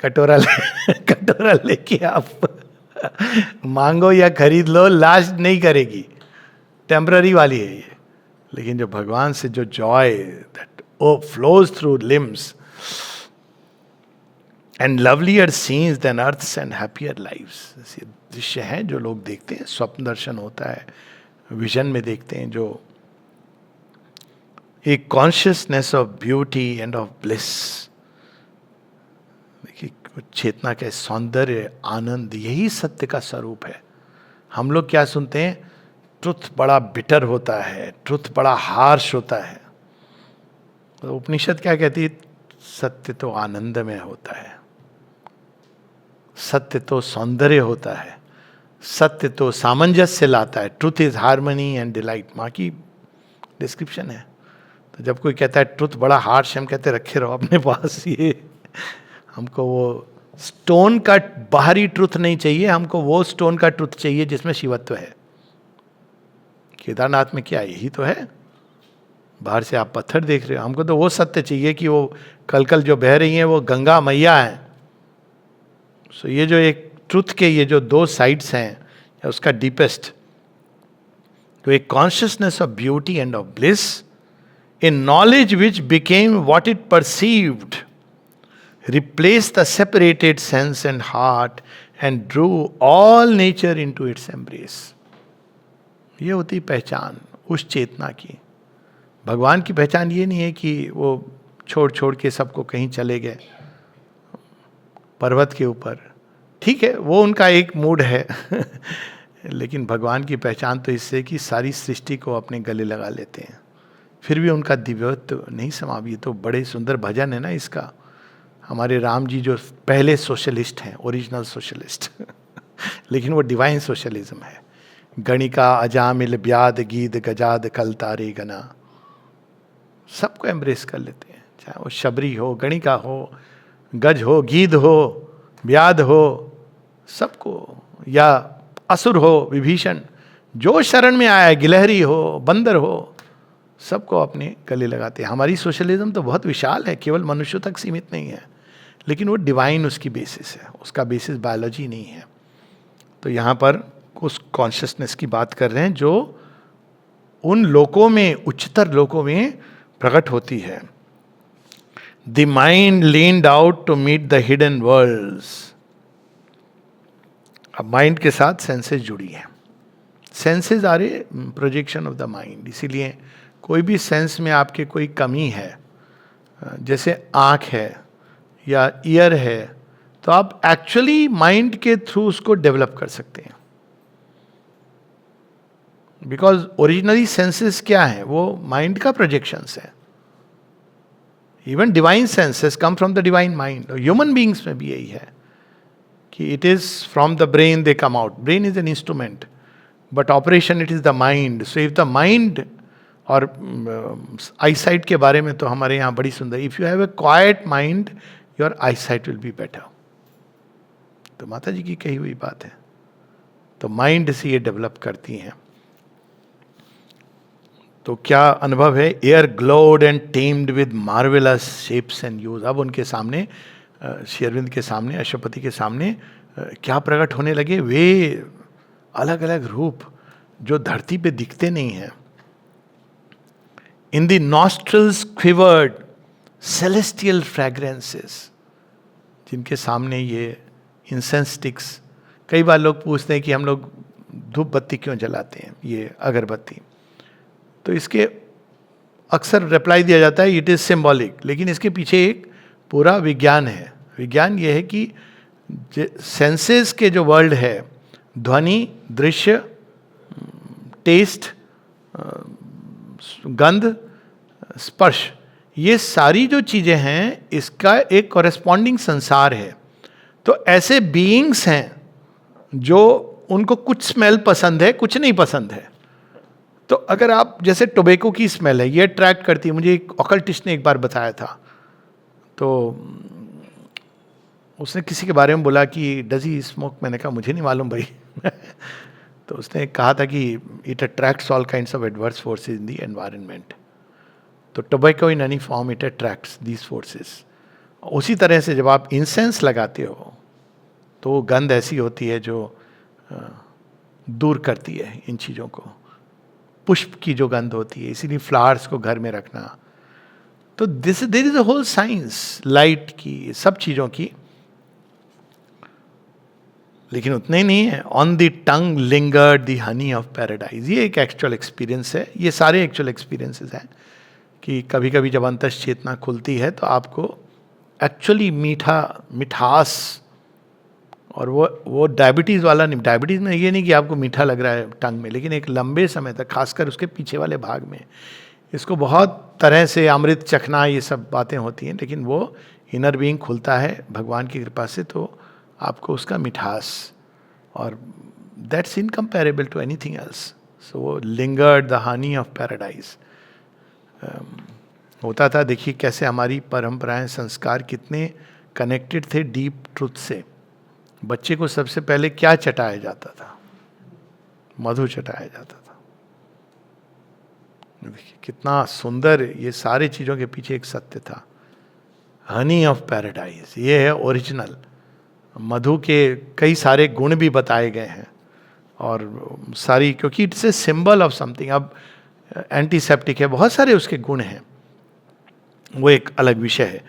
कटोरा लेके आप मांगो या खरीद लो, लास्ट नहीं करेगी, टेम्पररी वाली है ये। लेकिन जो भगवान से जो joy that o flows through limbs and lovelier scenes than earth's and happier lives. ये दृश्य है जो लोग देखते हैं, स्वप्न दर्शन होता है, विजन में देखते हैं, जो एक consciousness of beauty end of bliss. देखिए चेतना के सौंदर्य, आनंद, यही सत्य का स्वरूप है। हम लोग क्या सुनते हैं, ट्रुथ बड़ा बिटर होता है, ट्रुथ बड़ा हार्श होता है। तो उपनिषद क्या कहती है, सत्य तो आनंद में होता है, सत्य तो सौंदर्य होता है, सत्य तो सामंजस्य लाता है। Truth is harmony and delight, माँ की डिस्क्रिप्शन है। तो जब कोई कहता है ट्रुथ बड़ा हार्श, हम कहते रखे रहो अपने पास, ये हमको वो स्टोन का बाहरी ट्रुथ नहीं चाहिए, हमको वो स्टोन का ट्रुथ चाहिए जिसमें शिवत्व है। केदारनाथ में क्या यही तो है, बाहर से आप पत्थर देख रहे हो, हमको तो वो सत्य चाहिए कि वो कल जो बह रही हैं वो गंगा मैया है। सो ये जो एक ट्रुथ के ये जो 2 साइड्स हैं, या उसका डीपेस्ट, तो एक consciousness of beauty end of bliss in knowledge which became what it perceived, replaced the separated sense and heart and drew all nature into its embrace. ये होती पहचान उस चेतना की। भगवान की पहचान ये नहीं है कि वो छोड़ के सबको कहीं चले गए पर्वत के ऊपर, ठीक है वो उनका एक मूड है। लेकिन भगवान की पहचान तो इससे कि सारी सृष्टि को अपने गले लगा लेते हैं, फिर भी उनका दिव्यत्व नहीं समावी। तो बड़े सुंदर भजन है ना इसका। हमारे राम जी जो पहले सोशलिस्ट हैं, ओरिजिनल सोशलिस्ट, लेकिन वो डिवाइन सोशलिज्म है। गणिका अजामिल ब्याद गीद गजाद कल तारे गना, सबको एम्ब्रेस कर लेते हैं, चाहे वो शबरी हो, गणिका हो, गज हो, गीद हो, ब्याद हो, सबको, या असुर हो विभीषण, जो शरण में आया, गिलहरी हो, बंदर हो, सबको अपने गले लगाते हैं। हमारी सोशलिज्म तो बहुत विशाल है, केवल मनुष्यों तक सीमित नहीं है, लेकिन वो डिवाइन उसकी बेसिस है, उसका बेसिस बायोलॉजी नहीं है। तो यहाँ पर उस कॉन्शियसनेस की बात कर रहे हैं जो उन लोकों में, उच्चतर लोकों में प्रकट होती है। The mind leaned out to meet the hidden worlds. अब माइंड के साथ सेंसेस जुड़ी हैं। Senses are a projection of the mind, इसीलिए कोई भी सेंस में आपके कोई कमी है, जैसे आँख है या ईयर है, तो आप एक्चुअली माइंड के थ्रू उसको डेवलप कर सकते हैं. बिकॉज ओरिजिनली सेंसेस क्या है, वो माइंड का प्रोजेक्शंस है. Even divine senses come from the divine mind. Human beings में भी यही है कि it is from the brain they come out. Brain is an instrument, but operation it is the mind. So if the mind, और eyesight के बारे में तो हमारे यहाँ बड़ी सुंदर, if you have a quite mind your eyesight will be better. तो माता जी की कही हुई बात है. तो माइंड से ये डेवलप करती हैं. तो क्या अनुभव है? Air glowed and tamed with marvellous shapes and use. अब उनके सामने, श्री अरविंद के सामने, अशुपति के सामने क्या प्रकट होने लगे? वे अलग अलग रूप जो धरती पे दिखते नहीं हैं. In the nostrils quivered celestial fragrances, जिनके सामने ये इंसेंस स्टिक्स. कई बार लोग पूछते हैं कि हम लोग धूप बत्ती क्यों जलाते हैं, ये अगरबत्ती. तो इसके अक्सर रिप्लाई दिया जाता है इट इज सिंबॉलिक, लेकिन इसके पीछे एक पूरा विज्ञान है. विज्ञान ये है कि सेंसेस के जो वर्ल्ड है, ध्वनि, दृश्य, टेस्ट, गंध, स्पर्श, ये सारी जो चीजें हैं, इसका एक कॉरेस्पॉन्डिंग संसार है. तो ऐसे बीइंग्स हैं जो उनको कुछ स्मेल पसंद है, कुछ नहीं पसंद है. तो अगर आप, जैसे टोबैको की स्मेल है, ये अट्रैक्ट करती है. मुझे एक ऑकल्टिस्ट ने एक बार बताया था. तो उसने किसी के बारे में बोला कि डज ही स्मोक. मैंने कहा मुझे नहीं मालूम भाई. तो उसने कहा था कि it attracts all kinds of adverse forces in the environment. तो tobacco in any form it attracts these forces. उसी तरह से जब आप इंसेंस लगाते हो तो वो गंध ऐसी होती है जो दूर करती है इन चीज़ों को. पुष्प की जो गंध होती है, इसीलिए फ्लावर्स को घर में रखना. तो this there is a whole science light की, सब चीज़ों की. लेकिन उतने ही नहीं है. On the tongue lingered the honey of paradise. ये एक एक्चुअल एक्सपीरियंस है. ये सारे एक्चुअल एक्सपीरियंसेस हैं कि कभी कभी जब अंतस चेतना खुलती है तो आपको एक्चुअली मिठास, और वो डायबिटीज़ वाला नहीं. डायबिटीज़ में ये नहीं कि आपको मीठा लग रहा है टंग में, लेकिन एक लंबे समय तक, खासकर उसके पीछे वाले भाग में, इसको बहुत तरह से अमृत चखना, ये सब बातें होती हैं. लेकिन वो इनर बीइंग खुलता है भगवान की कृपा से, तो आपको उसका मिठास, और that's incomparable to anything else. So lingered the honey of paradise. होता था, देखिए कैसे हमारी परंपराएं, संस्कार कितने कनेक्टेड थे डीप ट्रुथ से. बच्चे को सबसे पहले क्या चटाया जाता था? मधु चटाया जाता था. देखिए कितना सुंदर, ये सारी चीज़ों के पीछे एक सत्य था. हनी ऑफ पैराडाइज, ये है ओरिजिनल. मधु के कई सारे गुण भी बताए गए हैं, और सारी, क्योंकि it's a symbol of something. अब एंटीसेप्टिक है, बहुत सारे उसके गुण हैं, वो एक अलग विषय है.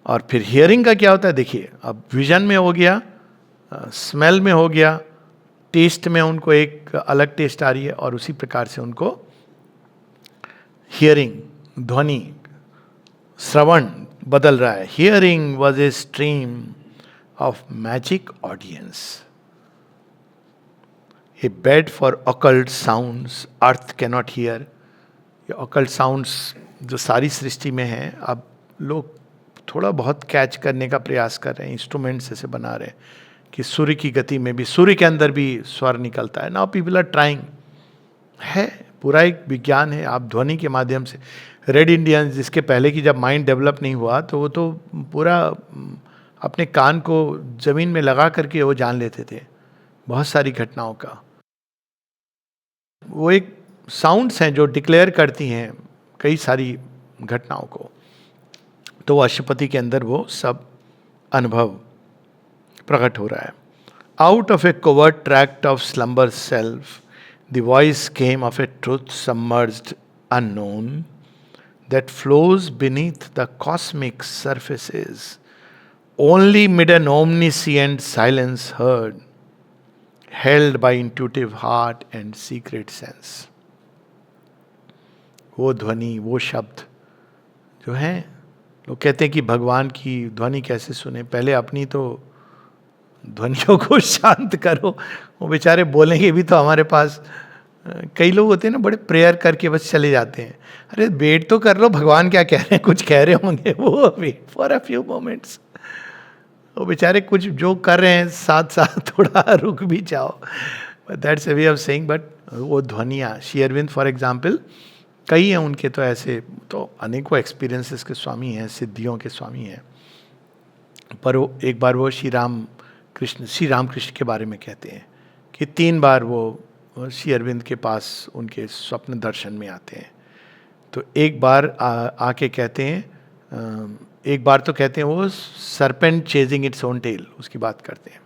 और फिर हियरिंग का क्या होता है? देखिए, अब विजन में हो गया, स्मेल में हो गया, टेस्ट में उनको एक अलग टेस्ट आ रही है, और उसी प्रकार से उनको हियरिंग, ध्वनि, श्रवण बदल रहा है. Hearing was a stream of magic audience, A bed for occult sounds earth cannot here. ये ऑकल्ट साउंड्स जो सारी सृष्टि में हैं, अब लोग थोड़ा बहुत कैच करने का प्रयास कर रहे हैं, इंस्ट्रूमेंट्स ऐसे बना रहे हैं कि सूर्य की गति में भी, सूर्य के अंदर भी स्वर निकलता है. Now people are trying. है पूरा एक विज्ञान है. आप ध्वनि के माध्यम से, रेड इंडियंस, जिसके पहले की जब माइंड डेवलप नहीं हुआ, तो वो तो पूरा अपने कान को जमीन में लगा करके वो जान लेते थे बहुत सारी घटनाओं का. वो एक साउंड्स हैं जो डिक्लेयर करती हैं कई सारी घटनाओं को. तो अशुपति के अंदर वो सब अनुभव प्रकट हो रहा है. Out of a covert tract of slumber self the voice came of a truth submerged unknown that flows beneath the cosmic surfaces only mid an omniscient silence heard held by intuitive heart and secret sense. वो ध्वनि, वो शब्द जो हैं, लोग कहते हैं कि भगवान की ध्वनि कैसे सुने, पहले अपनी तो ध्वनियों को शांत करो, वो बेचारे बोलेंगे भी तो हमारे पास। कई लोग होते हैं ना, बड़े प्रेयर करके बस चले जाते हैं। अरे वेट तो कर लो, भगवान क्या कह रहे हैं, कुछ कह रहे होंगे, वो wait for a few moments. वो बेचारे कुछ जो कर रहे हैं साथ साथ थोड़ा रुक भी जाओ। That's a way of saying. But वो ध्वनियाँ, श्री अरविंद फॉर एग्जाम्पल, कई हैं उनके तो ऐसे, तो अनेकों एक्सपीरियंसेस के स्वामी हैं, सिद्धियों के स्वामी हैं। पर वो एक बार वो श्री रामकृष्ण के बारे में कहते हैं कि 3 बार वो श्री अरविंद के पास उनके स्वप्न दर्शन में आते हैं। तो एक बार आके कहते हैं, एक बार तो कहते हैं वो serpent chasing its own tail, उसकी बात करते हैं।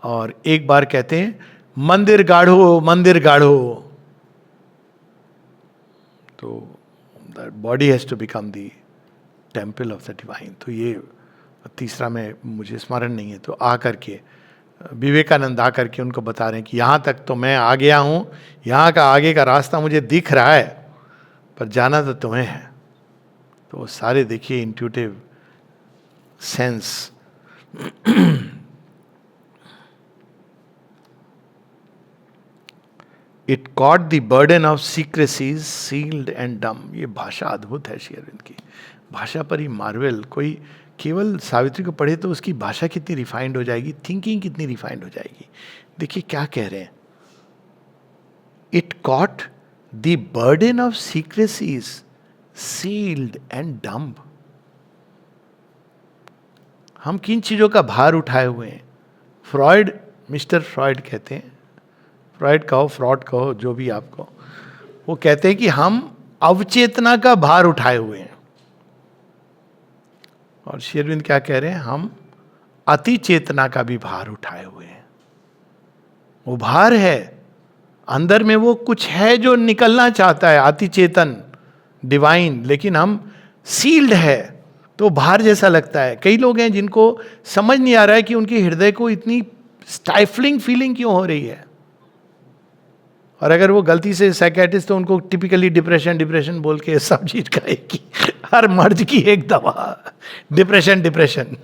और एक बार कहते हैं मंदिर गाढ़ो, मंदिर गाढ़ो। तो the body has to become the temple of the divine. तो ये तीसरा में मुझे स्मरण नहीं है। तो आकर के विवेकानंद आकर के उनको बता रहे हैं कि यहाँ तक तो मैं आ गया हूँ, यहाँ का आगे का रास्ता मुझे दिख रहा है, पर जाना तो तुम्हें है। तो वो सारे देखिए intuitive sense. It caught the burden of secrecies sealed and dumb. ये भाषा अद्भुत है श्री अरविंद की, भाषा पर ही मार्वेल। कोई केवल सावित्री को पढ़े तो उसकी भाषा कितनी रिफाइंड हो जाएगी, थिंकिंग कितनी रिफाइंड हो जाएगी। देखिए क्या कह रहे हैं, it caught the burden of secrecies sealed and dumb. हम किन चीजों का भार उठाए हुए हैं। फ्रॉइड, मिस्टर फ्रॉइड कहते हैं, फ्रॉइड कहो, फ्रॉड कहो, जो भी आपको, वो कहते हैं कि हम अवचेतना का भार उठाए हुए हैं। और श्री अरविंद क्या कह रहे हैं, हम अति चेतना का भी भार उठाए हुए हैं। वो भार है अंदर में, वो कुछ है जो निकलना चाहता है, अति चेतन डिवाइन, लेकिन हम सील्ड है तो भार जैसा लगता है। कई लोग हैं जिनको समझ नहीं आ रहा है कि उनके हृदय को इतनी स्टाइफलिंग फीलिंग क्यों हो रही है। और अगर वो गलती से साइकियाट्रिस्ट, तो उनको टिपिकली डिप्रेशन बोल के सब चीज कहेगी, हर मर्ज की एक दवा, डिप्रेशन।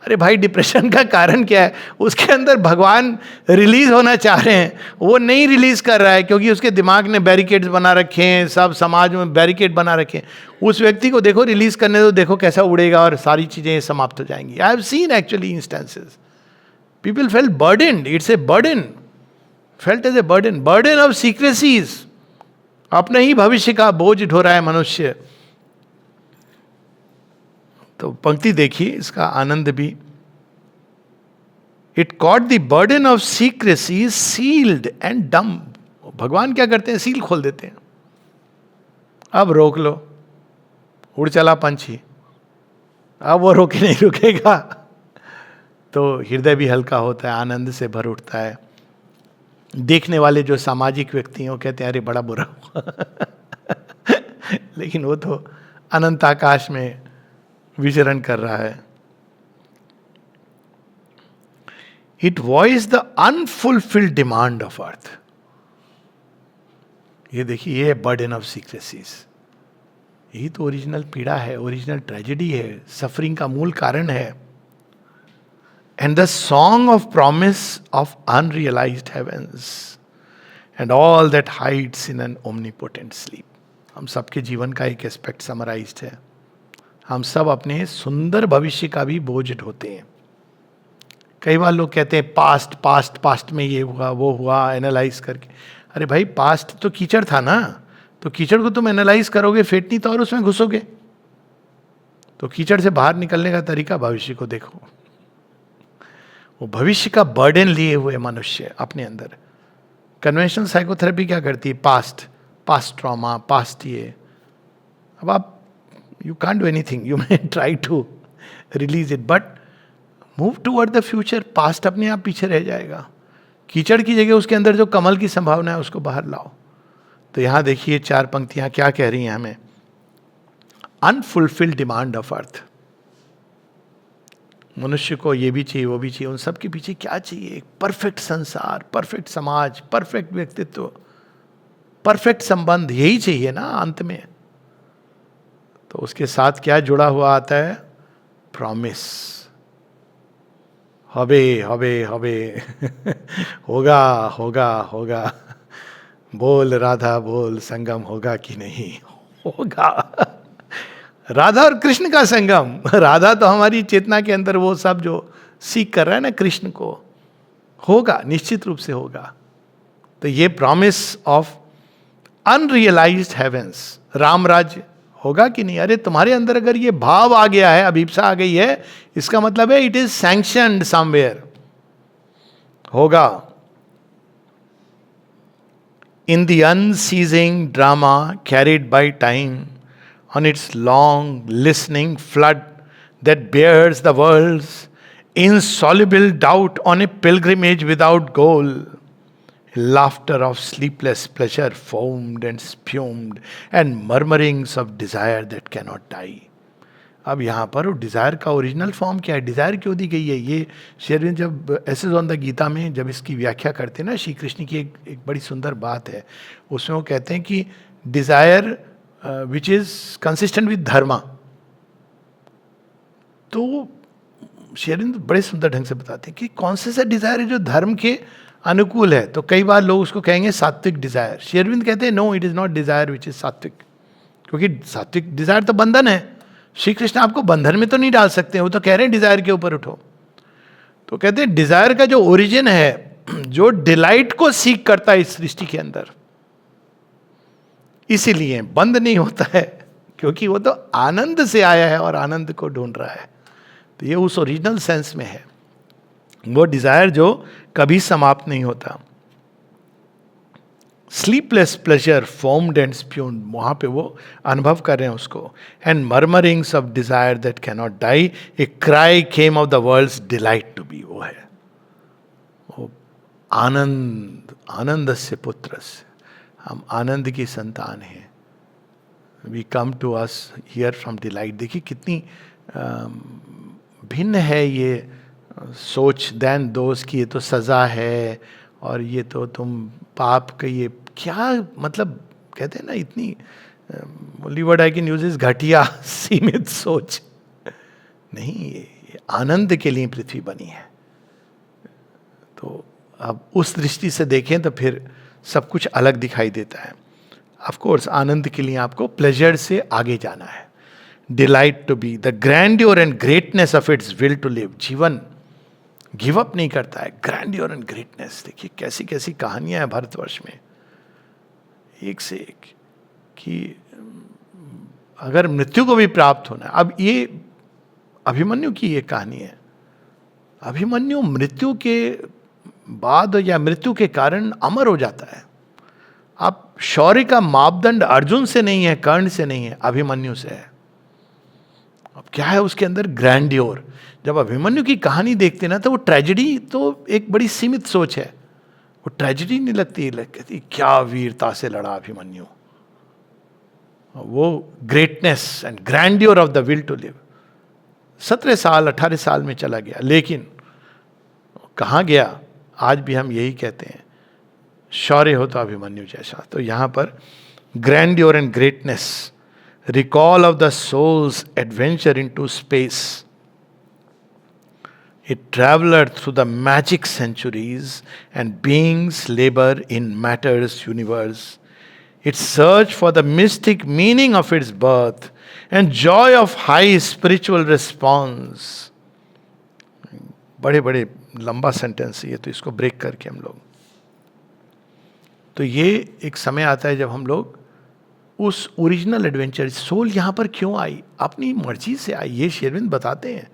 अरे भाई, डिप्रेशन का कारण क्या है? उसके अंदर भगवान रिलीज होना चाह रहे हैं, वो नहीं रिलीज कर रहा है, क्योंकि उसके दिमाग ने बैरिकेड्स बना रखे हैं, सब समाज में बैरिकेड बना रखे हैं। उस व्यक्ति को देखो रिलीज करने दो, देखो कैसा उड़ेगा और सारी चीजें समाप्त हो जाएंगी। I have seen actually instances, people felt burdened, it's a burden, felt as a burden of secrecies. अपने ही भविष्य का बोझ ढो रहा है मनुष्य। तो पंक्ति देखिए, इसका आनंद भी। It caught the burden of secrecy sealed and dumb. भगवान क्या करते हैं, सील खोल देते हैं। अब रोक लो, उड़ चला पंछी, अब वो रोके नहीं रुकेगा। तो हृदय भी हल्का होता है, आनंद से भर उठता है। देखने वाले जो सामाजिक व्यक्ति हैं वो कहते हैं अरे बड़ा बुरा हुआ लेकिन वो तो अनंत आकाश में विचरण कर रहा है। It voice the unfulfilled demand of earth. ये देखिए, ये है बर्डन ऑफ सीक्रेसीज। यही तो ओरिजिनल पीड़ा है, ओरिजिनल ट्रेजेडी है, सफरिंग का मूल कारण है। And the song of promise of unrealised heavens and all that hides in an omnipotent sleep. हम सबके जीवन का एक एस्पेक्ट समराइज्ड है। हम सब अपने सुंदर भविष्य का भी बोझ ढोते हैं। कई बार लोग कहते हैं पास्ट में ये हुआ वो हुआ, एनालाइज करके। अरे भाई, पास्ट तो कीचड़ था ना, तो कीचड़ को तुम एनालाइज करोगे, फेटनी तो और उसमें घुसोगे। तो कीचड़ से बाहर निकलने का तरीका भविष्य को देखो। वो भविष्य का बर्डन लिए हुए मनुष्य अपने अंदर। कन्वेंशनल साइकोथेरेपी क्या करती है, पास्ट ट्रॉमा, पास्ट ये। अब आप you can't do anything, you may try to release it, but move toward the future. past अपने आप पीछे रह जाएगा। कीचड़ की जगह उसके अंदर जो कमल की संभावना है उसको बाहर लाओ। तो यहां देखिए 4 पंक्तियां क्या कह रही हैं हमें। Unfulfilled demand of earth. मनुष्य को ये भी चाहिए, वो भी चाहिए। उन सब के पीछे क्या चाहिए? एक परफेक्ट संसार, परफेक्ट समाज, परफेक्ट व्यक्तित्व, परफेक्ट संबंध, यही चाहिए ना अंत में। तो उसके साथ क्या जुड़ा हुआ आता है? प्रॉमिस। हबे हबे हबे होगा होगा होगा, बोल राधा बोल, संगम होगा कि नहीं होगा। राधा और कृष्ण का संगम। राधा तो हमारी चेतना के अंदर वो सब जो सीख कर रहा है ना कृष्ण को, होगा, निश्चित रूप से होगा। तो ये promise of unrealised heavens, Ram राज्य होगा कि नहीं? अरे तुम्हारे अंदर अगर ये भाव आ गया है, अभिप्सा आ गई है, इसका मतलब है इट इज सैंक्शनड समवेयर, होगा। In the unceasing drama carried by time on its long listening flood that bears the world's insoluble doubt on a pilgrimage without goal, laughter of sleepless pleasure foamed and spumed and murmurings of desire that cannot die. अब यहाँ पर desire का original form क्या है, desire क्यों दी गई है? ये श्री अरविंद जब एसेज ऑन द गीता में जब इसकी व्याख्या करते हैं ना, श्री कृष्ण की एक बड़ी सुंदर बात है, उसमें वो कहते हैं कि desire which is consistent with dharma. तो श्री अरविंद बड़े सुंदर ढंग से बताते हैं कि कौन से डिज़ायर है जो धर्म के अनुकूल है। तो कई बार लोग उसको कहेंगे सात्विक डिज़ायर। श्री अरविंद कहते हैं no, it is not desire which is सात्विक, क्योंकि सात्विक डिज़ायर तो बंधन है। श्री कृष्ण आपको बंधन में तो नहीं डाल सकते, वो तो कह रहे हैं डिजायर के ऊपर उठो। तो कहते हैं डिजायर का जो ओरिजिन है, जो डिलाइट को सीख करता है इस सृष्टि के अंदर, इसीलिए बंद नहीं होता है, क्योंकि वो तो आनंद से आया है और आनंद को ढूंढ रहा है। तो ये उस ओरिजिनल सेंस में है, वो डिजायर जो कभी समाप्त नहीं होता। Sleepless pleasure formed and spumed, वहाँ पे वो अनुभव कर रहे हैं उसको। And murmurings of desire that cannot die, a cry came of the world's delight to be, वो है वो आनंद, आनंद से पुत्र से, हम आनंद की संतान हैं। We come to us here from delight. देखिए कितनी भिन्न है ये सोच देन दोस्त की, ये तो सज़ा है और ये तो तुम पाप का, ये क्या मतलब, कहते हैं ना इतनी only word I can use is घटिया सीमित सोच नहीं, ये आनंद के लिए पृथ्वी बनी है। तो अब उस दृष्टि से देखें तो फिर सब कुछ अलग दिखाई देता है। ऑफ कोर्स आनंद के लिए आपको प्लेजर से आगे जाना है। Delight to be the grandeur and greatness of its will to live, जीवन गिव अप नहीं करता है। ग्रैंड्योर एंड ग्रेटनेस, देखिए कैसी कैसी कहानियां हैं भारतवर्ष में, एक से एक, कि अगर मृत्यु को भी प्राप्त होना है। अब ये अभिमन्यु की ये कहानी है। अभिमन्यु मृत्यु के बाद या मृत्यु के कारण अमर हो जाता है। अब शौर्य का मापदंड अर्जुन से नहीं है, कर्ण से नहीं है, अभिमन्यु से है। अब क्या है उसके अंदर? ग्रैंड्योर। जब अभिमन्यु की कहानी देखते ना तो वो ट्रेजेडी तो एक बड़ी सीमित सोच है, वो ट्रेजेडी नहीं लगती, कहती क्या वीरता से लड़ा अभिमन्यु। वो greatness and grandeur of the will to live. 17 साल 18 साल में चला गया, लेकिन कहाँ गया? आज भी हम यही कहते हैं, शौर्य हो तो अभिमन्यु जैसा। तो यहाँ पर grandeur and greatness, recall of the soul's adventure into space. A traveler through the magic centuries and beings labor in matter's universe. Its search for the mystic meaning of its birth and joy of high spiritual response. बड़े बड़े लंबा sentence है ये, तो इसको break करके हम लोग, तो ये एक समय आता है जब हम लोग उस ओरिजिनल एडवेंचर, सोल यहाँ पर क्यों आई? अपनी मर्जी से आई। ये श्री अरविंद बताते हैं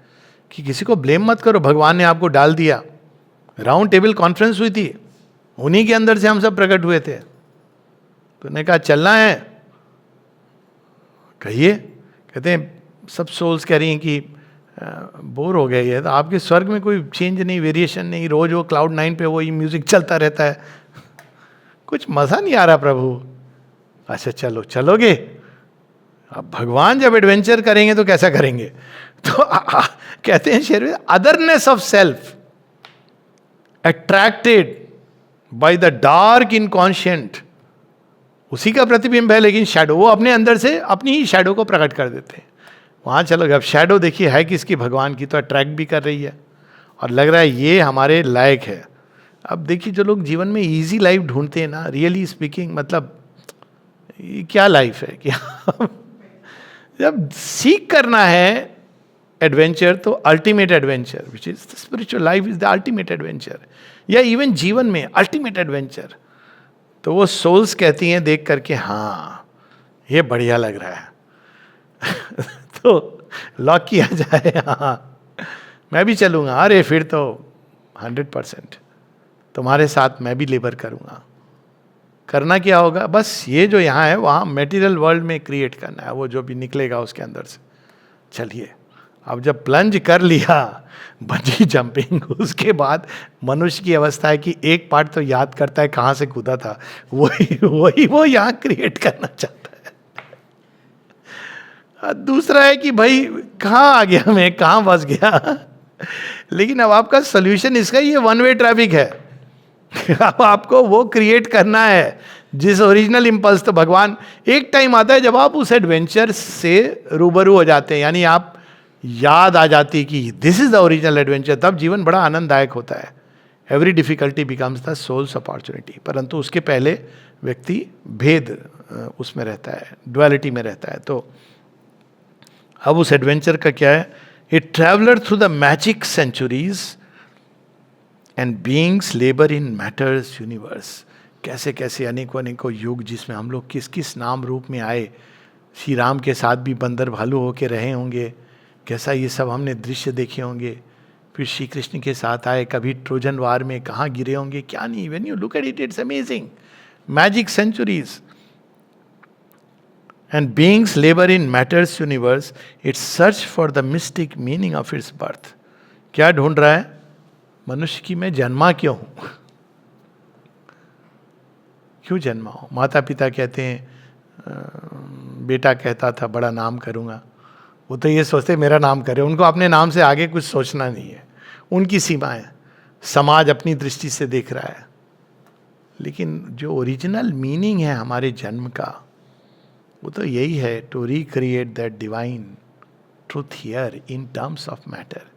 कि किसी को ब्लेम मत करो, भगवान ने आपको डाल दिया। राउंड टेबल कॉन्फ्रेंस हुई थी, उन्हीं के अंदर से हम सब प्रकट हुए थे। तो उन्होंने कहा चलना है, कहिए। कहते हैं सब सोल्स कह रही हैं कि बोर हो गए ये तो, आपके स्वर्ग में कोई चेंज नहीं, वेरिएशन नहीं, रोज वो क्लाउड 9 पे वही म्यूजिक चलता रहता है, कुछ मजा नहीं आ रहा प्रभु। अच्छा चलो, चलोगे? अब भगवान जब एडवेंचर करेंगे तो कैसा करेंगे? तो कहते हैं शेर, otherness of self attracted by the dark inconscient, उसी का प्रतिबिंब है, लेकिन शैडो, वो अपने अंदर से अपनी ही शैडो को प्रकट कर देते हैं। वहाँ चलो, अब शैडो देखिए है किसकी, भगवान की, तो अट्रैक्ट भी कर रही है और लग रहा है ये हमारे लायक है। अब देखिए जो लोग जीवन में इजी लाइफ ढूंढते हैं ना, रियली स्पीकिंग, मतलब ये क्या लाइफ है कि जब सीख करना है एडवेंचर, तो ultimate adventure which is spiritual life is the ultimate adventure, या इवन जीवन में अल्टीमेट एडवेंचर, तो वो सोल्स कहती हैं देख करके, हाँ ये बढ़िया लग रहा है तो लॉक किया जाए, हाँ मैं भी चलूंगा, अरे फिर तो 100% तुम्हारे साथ मैं भी लेबर करूंगा। करना क्या होगा, बस ये जो यहाँ है वहाँ मेटीरियल वर्ल्ड में क्रिएट करना है, वो जो भी निकलेगा उसके अंदर से। चलिए, अब जब प्लंज कर लिया बंजी जंपिंग, उसके बाद मनुष्य की अवस्था है कि एक पार्ट तो याद करता है कहाँ से कूदा था, वही वो यहाँ क्रिएट करना चाहता है। दूसरा है कि भाई कहाँ आ गया मैं, कहाँ फंस गया लेकिन अब आपका सोल्यूशन इसका ये वन वे ट्रैफिक है अब आपको वो क्रिएट करना है जिस ओरिजिनल इंपल्स। तो भगवान, एक टाइम आता है जब आप उस एडवेंचर से रूबरू हो जाते हैं, यानी आप याद आ जाती कि this is the original adventure, तब जीवन बड़ा आनंददायक होता है। Every difficulty becomes the soul's opportunity. परंतु उसके पहले व्यक्ति भेद उसमें रहता है, डुअलिटी में रहता है। तो अब उस एडवेंचर का क्या है, a traveller through the magic centuries and beings labour in matter's universe. कैसे कैसे अनेकों अनेकों युग जिसमें हम लोग किस किस नाम रूप में आए, श्री राम के साथ भी बंदर भालू होके रहे होंगे, कैसा ये सब हमने दृश्य देखे होंगे। फिर श्री कृष्ण के साथ आए, कभी ट्रोजन वार में कहाँ गिरे होंगे, क्या नहीं। When you look at it, it's amazing, magic centuries and beings labour in matter's universe, its search for the mystic meaning of its birth. क्या ढूंढ रहा है मनुष्य की, मैं जन्मा क्यों हूं, क्यों जन्मा हूं। माता पिता कहते हैं, बेटा कहता था बड़ा नाम करूंगा, वो तो ये सोचते मेरा नाम करे, उनको अपने नाम से आगे कुछ सोचना नहीं है, उनकी सीमाएं, समाज अपनी दृष्टि से देख रहा है। लेकिन जो ओरिजिनल मीनिंग है हमारे जन्म का, वो तो यही है, to recreate that divine truth here in terms of matter.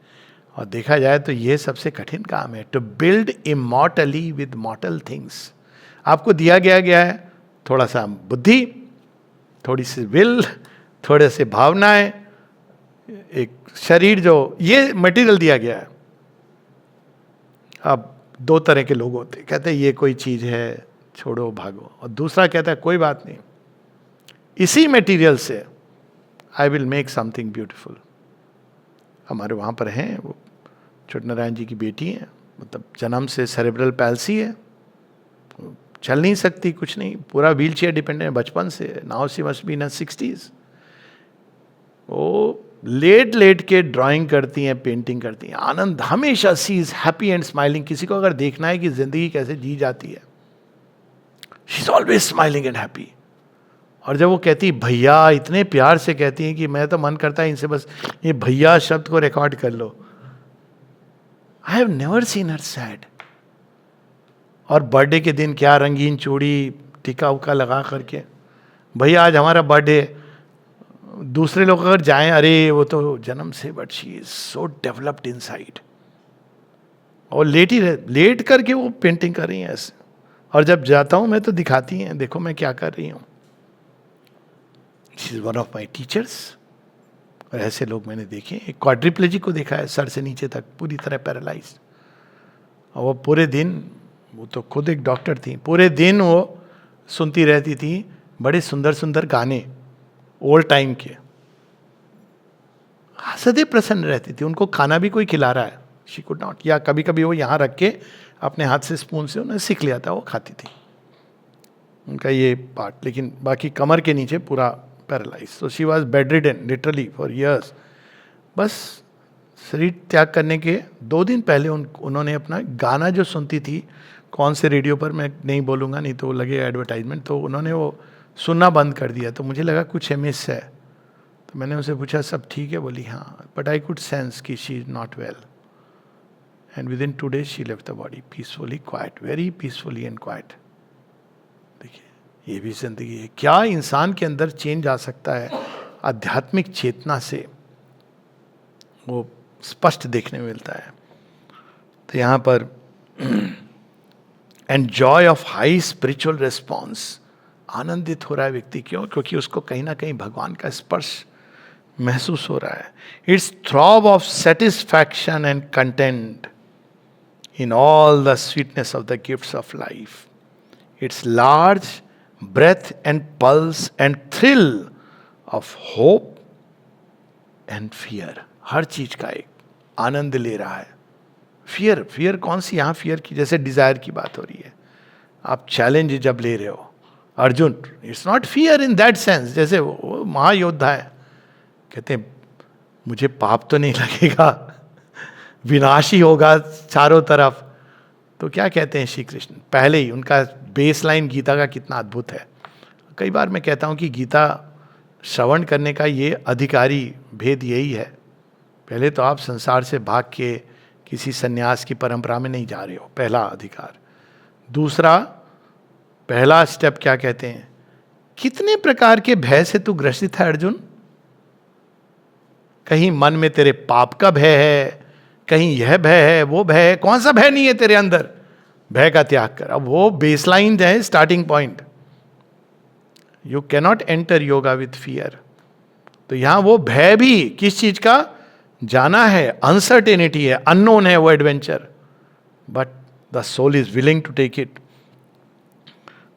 और देखा जाए तो ये सबसे कठिन काम है, to build immortally with mortal things. आपको दिया गया है थोड़ा सा बुद्धि, थोड़ी सी विल, थोड़े से भावनाएं, एक शरीर, जो ये मटेरियल दिया गया है। अब दो तरह के लोग होते हैं, कहते हैं ये कोई चीज है, छोड़ो भागो, और दूसरा कहता है कोई बात नहीं, इसी मटेरियल से I will make something beautiful. हमारे वहाँ पर हैं, वो छोटनारायण जी की बेटी है, मतलब जन्म से सेरेब्रल पैल्सी है, चल नहीं सकती, कुछ नहीं, पूरा व्हील चेयर डिपेंडेंट है बचपन से। Now she must be in 60s। वो लेट के ड्राइंग करती हैं, पेंटिंग करती हैं, आनंद हमेशा, सी इज हैप्पी एंड स्माइलिंग। किसी को अगर देखना है कि जिंदगी कैसे जी जाती है, she is always smiling and happy. और जब वो कहती भैया, इतने प्यार से कहती हैं कि मैं तो मन करता है इनसे बस ये भैया शब्द को रिकॉर्ड कर लो। I have never seen her sad. और बर्थडे के दिन क्या रंगीन चूड़ी, टीका उका लगा करके, भैया आज हमारा बर्थडे। दूसरे लोग अगर जाएं, अरे वो तो जन्म से, but she is so developed inside. और लेट करके वो पेंटिंग कर रही हैं ऐसे। और जब जाता हूं मैं तो दिखाती हैं, देखो मैं क्या कर रही हूं। She is one of my teachers. और ऐसे लोग मैंने देखे। एक क्वाड्रिप्लेजिक को देखा है, सर से नीचे तक पूरी तरह पैरालाइज। और वो पूरे दिन, वो तो खुद एक डॉक्टर थी, पूरे दिन वो सुनती रहती थी बड़े सुंदर सुंदर गाने ओल्ड टाइम के, सदैव प्रसन्न रहती थी। उनको खाना भी कोई खिला रहा है, शी कुड नॉट, या कभी कभी वो यहाँ रख के अपने हाथ से स्पून से उन्हें सीख लिया था, वो खाती थी, उनका ये पार्ट। लेकिन बाकी कमर के नीचे पूरा paralyse. So she was bed ridden literally for years. बस शरीर त्याग करने के 2 दिन पहले उन्होंने अपना गाना जो सुनती थी, कौन से रेडियो पर मैं नहीं बोलूँगा, नहीं तो लगे एडवर्टाइजमेंट, तो उन्होंने वो सुनना बंद कर दिया। तो मुझे लगा कुछ मिस है, तो मैंने उनसे पूछा सब ठीक है, बोली हाँ, बट आई कुड सेंस कि she is not well. And with in 2 days she left the body peacefully, quite, very peacefully and quite. देखिए ये भी जिंदगी है। क्या इंसान के अंदर चेंज आ सकता है आध्यात्मिक चेतना से, वो स्पष्ट देखने मिलता है। तो यहाँ पर and Joy of high spiritual response, आनंदित हो रहा है व्यक्ति। क्यों? क्योंकि उसको कहीं ना कहीं भगवान का स्पर्श महसूस हो रहा है। Its throb of satisfaction and content in all the sweetness of the gifts of life. Its large breath and pulse and thrill of hope and fear. हर चीज का एक आनंद ले रहा है। फियर कौन सी? यहाँ फियर की, जैसे डिजायर की बात हो रही है। आप चैलेंज जब ले रहे हो, Arjun, it's not fear in that sense, जैसे वो महायोद्धा है, कहते हैं मुझे पाप तो नहीं लगेगा, विनाश ही होगा चारों तरफ। तो क्या कहते हैं श्री कृष्ण? पहले ही उनका बेसलाइन गीता का कितना अद्भुत है। कई बार मैं कहता हूँ कि गीता श्रवण करने का ये अधिकारी भेद यही है। पहले तो आप संसार से भाग के किसी सन्यास की परंपरा में नहीं जा रहे हो, पहला अधिकार। दूसरा, पहला स्टेप क्या कहते हैं? कितने प्रकार के भय से तू ग्रसित है अर्जुन? कहीं मन में तेरे पाप का भय है, कहीं यह भय है, वो भय है, कौन सा भय नहीं है तेरे अंदर? भय का त्याग कर। अब वो बेसलाइन है, starting point. You cannot enter yoga with fear. तो यहां वो भय भी किस चीज का? जाना है, अनसर्टेनिटी है, अननोन है वो adventure, but the soul is willing to take it.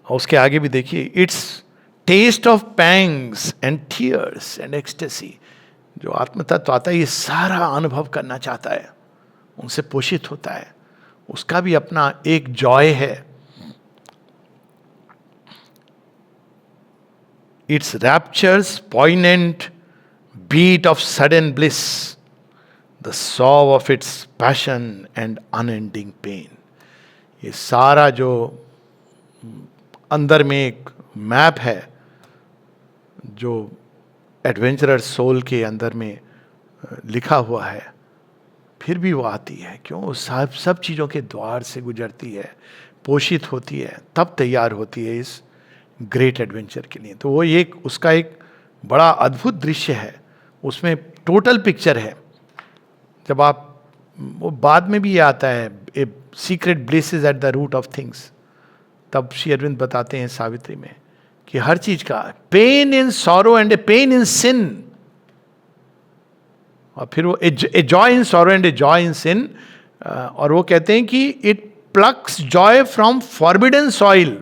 और उसके आगे भी देखिए, its taste of pangs and tears and ecstasy. जो आत्म तत्व आता है, ये सारा अनुभव करना चाहता है, उनसे पोषित होता है, उसका भी अपना एक जॉय है। Its rapture's poignant beat of sudden bliss, the sob of its passion and unending pain. ये सारा जो अंदर में एक मैप है, जो एडवेंचरर सोल के अंदर में लिखा हुआ है, फिर भी वो आती है। क्यों? सब चीज़ों के द्वार से गुजरती है, पोषित होती है, तब तैयार होती है इस ग्रेट एडवेंचर के लिए। तो वो एक उसका एक बड़ा अद्भुत दृश्य है, उसमें टोटल पिक्चर है। जब आप, वो बाद में भी ये आता है, a secret bliss is at the root of things. तब श्री अरविंद बताते हैं सावित्री में कि हर चीज का pain in sorrow and a pain in sin, और फिर वो a joy in sorrow and a joy in sin. और वो कहते हैं कि it plucks joy from forbidden soil.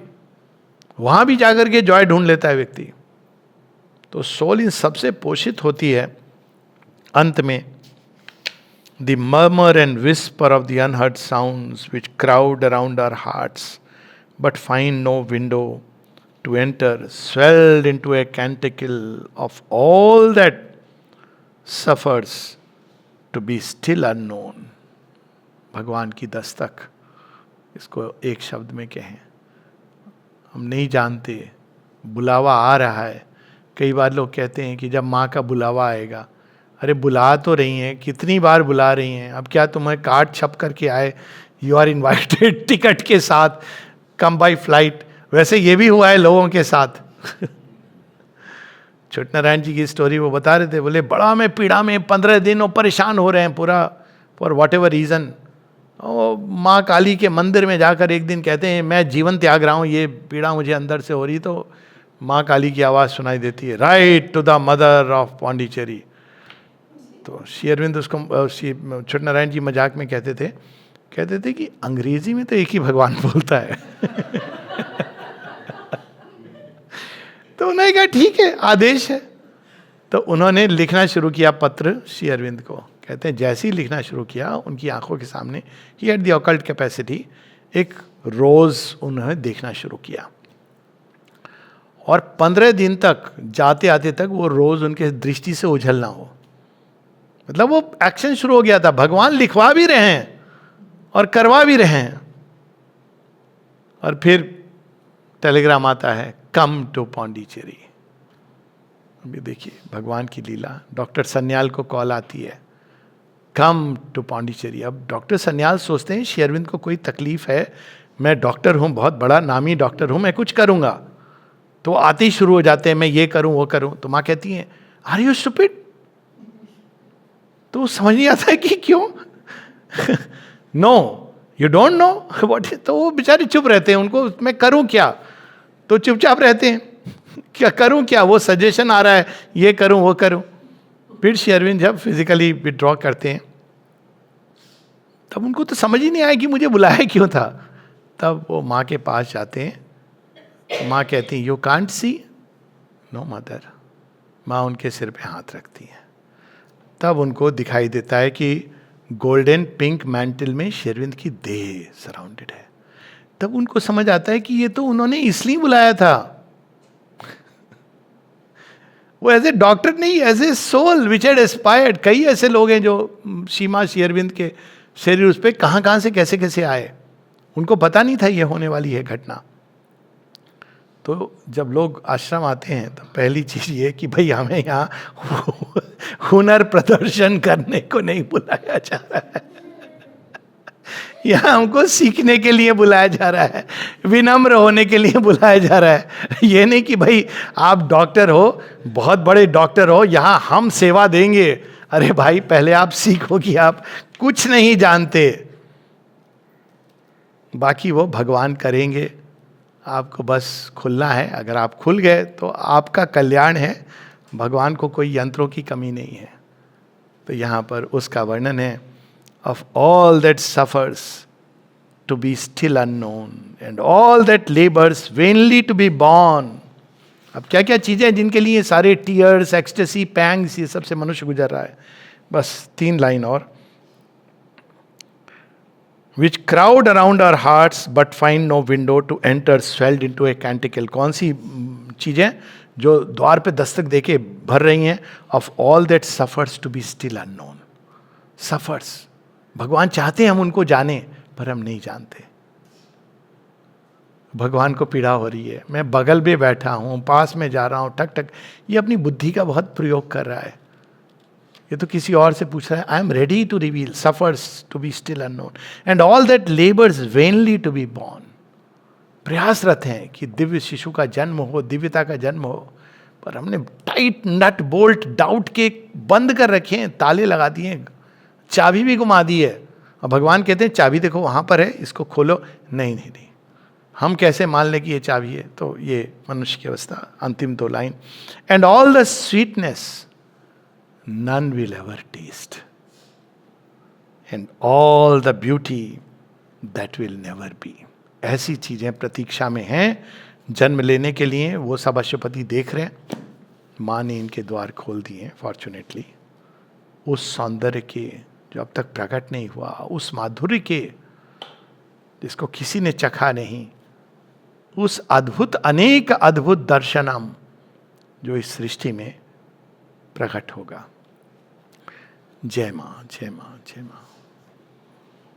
वहां भी जाकर के जॉय ढूंढ लेता है व्यक्ति। तो सोल इन सबसे पोषित होती है। अंत में the murmur and whisper of the unheard sounds which crowd around our hearts but find no window to enter, swelled into a canticle of all that suffers to be still unknown. भगवान की दस्तक, इसको एक शब्द में कहें, हम नहीं जानते, बुलावा आ रहा है। कई बार लोग कहते हैं कि जब माँ का बुलावा आएगा, अरे बुला तो रही हैं, कितनी बार बुला रही हैं, अब क्या तुम्हें कार्ड छप करके आए, यू आर इन्वाइटेड टिकट के साथ, कम बाय फ्लाइट। वैसे ये भी हुआ है लोगों के साथ। छोटे नारायण जी की स्टोरी वो बता रहे थे, बोले बड़ा मैं पीड़ा में 15 दिन और परेशान हो रहे हैं पूरा, फॉर वॉट एवर रीज़न। माँ काली के मंदिर में जाकर एक दिन कहते हैं मैं जीवन त्याग रहा हूँ, ये पीड़ा मुझे अंदर से हो रही। तो माँ काली की आवाज़ सुनाई देती है, write to the mother of Pondicherry. तो श्री अरविंद उसको, श्री छोटे नारायण जी मजाक में कहते थे कि अंग्रेजी में तो एक ही भगवान बोलता है। तो उन्होंने कहा ठीक है, आदेश है। तो उन्होंने लिखना शुरू किया पत्र श्री अरविंद को। कहते हैं जैसे ही लिखना शुरू किया, उनकी आंखों के सामने, he had the occult capacity, एक रोज उन्होंने देखना शुरू किया। और 15 दिन तक, जाते आते तक, वो रोज उनके दृष्टि से उझलना हो, मतलब वो एक्शन शुरू हो गया था। भगवान लिखवा भी रहे हैं और करवा भी रहे हैं। और फिर टेलीग्राम आता है, कम टू पांडिचेरी। अभी देखिए भगवान की लीला। डॉक्टर सन्याल को कॉल आती है, कम टू पांडिचेरी। अब डॉक्टर सन्याल सोचते हैं श्री अरविंद को कोई तकलीफ है, मैं डॉक्टर हूं, बहुत बड़ा नामी डॉक्टर हूं, मैं कुछ करूंगा। तो आते ही शुरू हो जाते हैं, मैं ये करूं वो करूं। तो माँ कहती है, आर यू स्टूपिड? तो समझ नहीं आता है कि क्यों। No, you don't know what. तो वो बेचारे चुप रहते हैं, उनको मैं करूं क्या, तो चुपचाप रहते हैं। क्या करूं क्या, वो सजेशन आ रहा है, ये करूं वो करूं। फिर श्री अरविंद जब फिजिकली विड्रॉ करते हैं, तब उनको तो समझ ही नहीं आया कि मुझे बुलाया क्यों था। तब वो माँ के पास जाते हैं, माँ कहती है, you can't see? No mother. माँ उनके सिर पे हाथ रखती है। तब उनको दिखाई देता है कि गोल्डन पिंक मैंटल में शेरविंद की देह सराउंडेड है। तब उनको समझ आता है कि ये तो उन्होंने इसलिए बुलाया था। वो एज ए डॉक्टर नहीं, as a soul which had aspired. कई ऐसे लोग हैं जो सीमा शेरविंद के शरीर उस पर कहाँ कहाँ से कैसे कैसे आए, उनको पता नहीं था ये होने वाली है घटना। तो जब लोग आश्रम आते हैं तो पहली चीज ये कि भाई हमें यहाँ हुनर प्रदर्शन करने को नहीं बुलाया जा रहा है, यहाँ हमको सीखने के लिए बुलाया जा रहा है, विनम्र होने के लिए बुलाया जा रहा है। ये नहीं कि भाई आप डॉक्टर हो, बहुत बड़े डॉक्टर हो, यहाँ हम सेवा देंगे। अरे भाई पहले आप सीखो कि आप कुछ नहीं जानते, बाकी वो भगवान करेंगे। आपको बस खुलना है, अगर आप खुल गए तो आपका कल्याण है, भगवान को कोई यंत्रों की कमी नहीं है। तो यहाँ पर उसका वर्णन है, of all that suffers to be still unknown and all that labors vainly to be born। अब क्या क्या चीजें हैं जिनके लिए सारे टीयर्स, एक्सटेसी, पैंग्स, ये सबसे मनुष्य गुजर रहा है। बस 3 लाइन और, which crowd around our hearts but find no window to enter swelled into a canticle। कौन सी चीजें जो द्वार पे दस्तक देके भर रही हैं? of all that suffers to be still unknown। suffers, भगवान चाहते हैं हम उनको जाने, पर हम नहीं जानते। भगवान को पीड़ा हो रही है, मैं बगल में बैठा हूं, पास में जा रहा हूं, ठक ठक, ये अपनी बुद्धि का बहुत प्रयोग कर रहा है। ये तो किसी और से पूछ रहा है, I am ready to reveal, suffers to be still unknown and all that labours vainly to be born. प्रयासरत हैं कि दिव्य शिशु का जन्म हो, दिव्यता का जन्म हो, पर हमने टाइट नट बोल्ट डाउट के बंद कर रखे हैं, ताले लगा दिए, चाबी भी घुमा दी है। और भगवान कहते हैं चाबी देखो वहां पर है, इसको खोलो। नहीं नहीं नहीं, हम कैसे मान लें कि ये चाबी है? तो ये मनुष्य की अवस्था। अंतिम 2 line, and all the sweetness none will ever taste and all the beauty that will never be। ऐसी चीजें प्रतीक्षा में हैं जन्म लेने के लिए। वो सब अश्वपति देख रहे हैं, माँ ने इनके द्वार खोल दिए फॉर्चुनेटली। उस सौंदर्य के जो अब तक प्रकट नहीं हुआ, उस माधुर्य के जिसको किसी ने चखा नहीं, उस अद्भुत अनेक अद्भुत दर्शनम जो इस सृष्टि में प्रकट होगा। जय मां, जय मां, जय मां।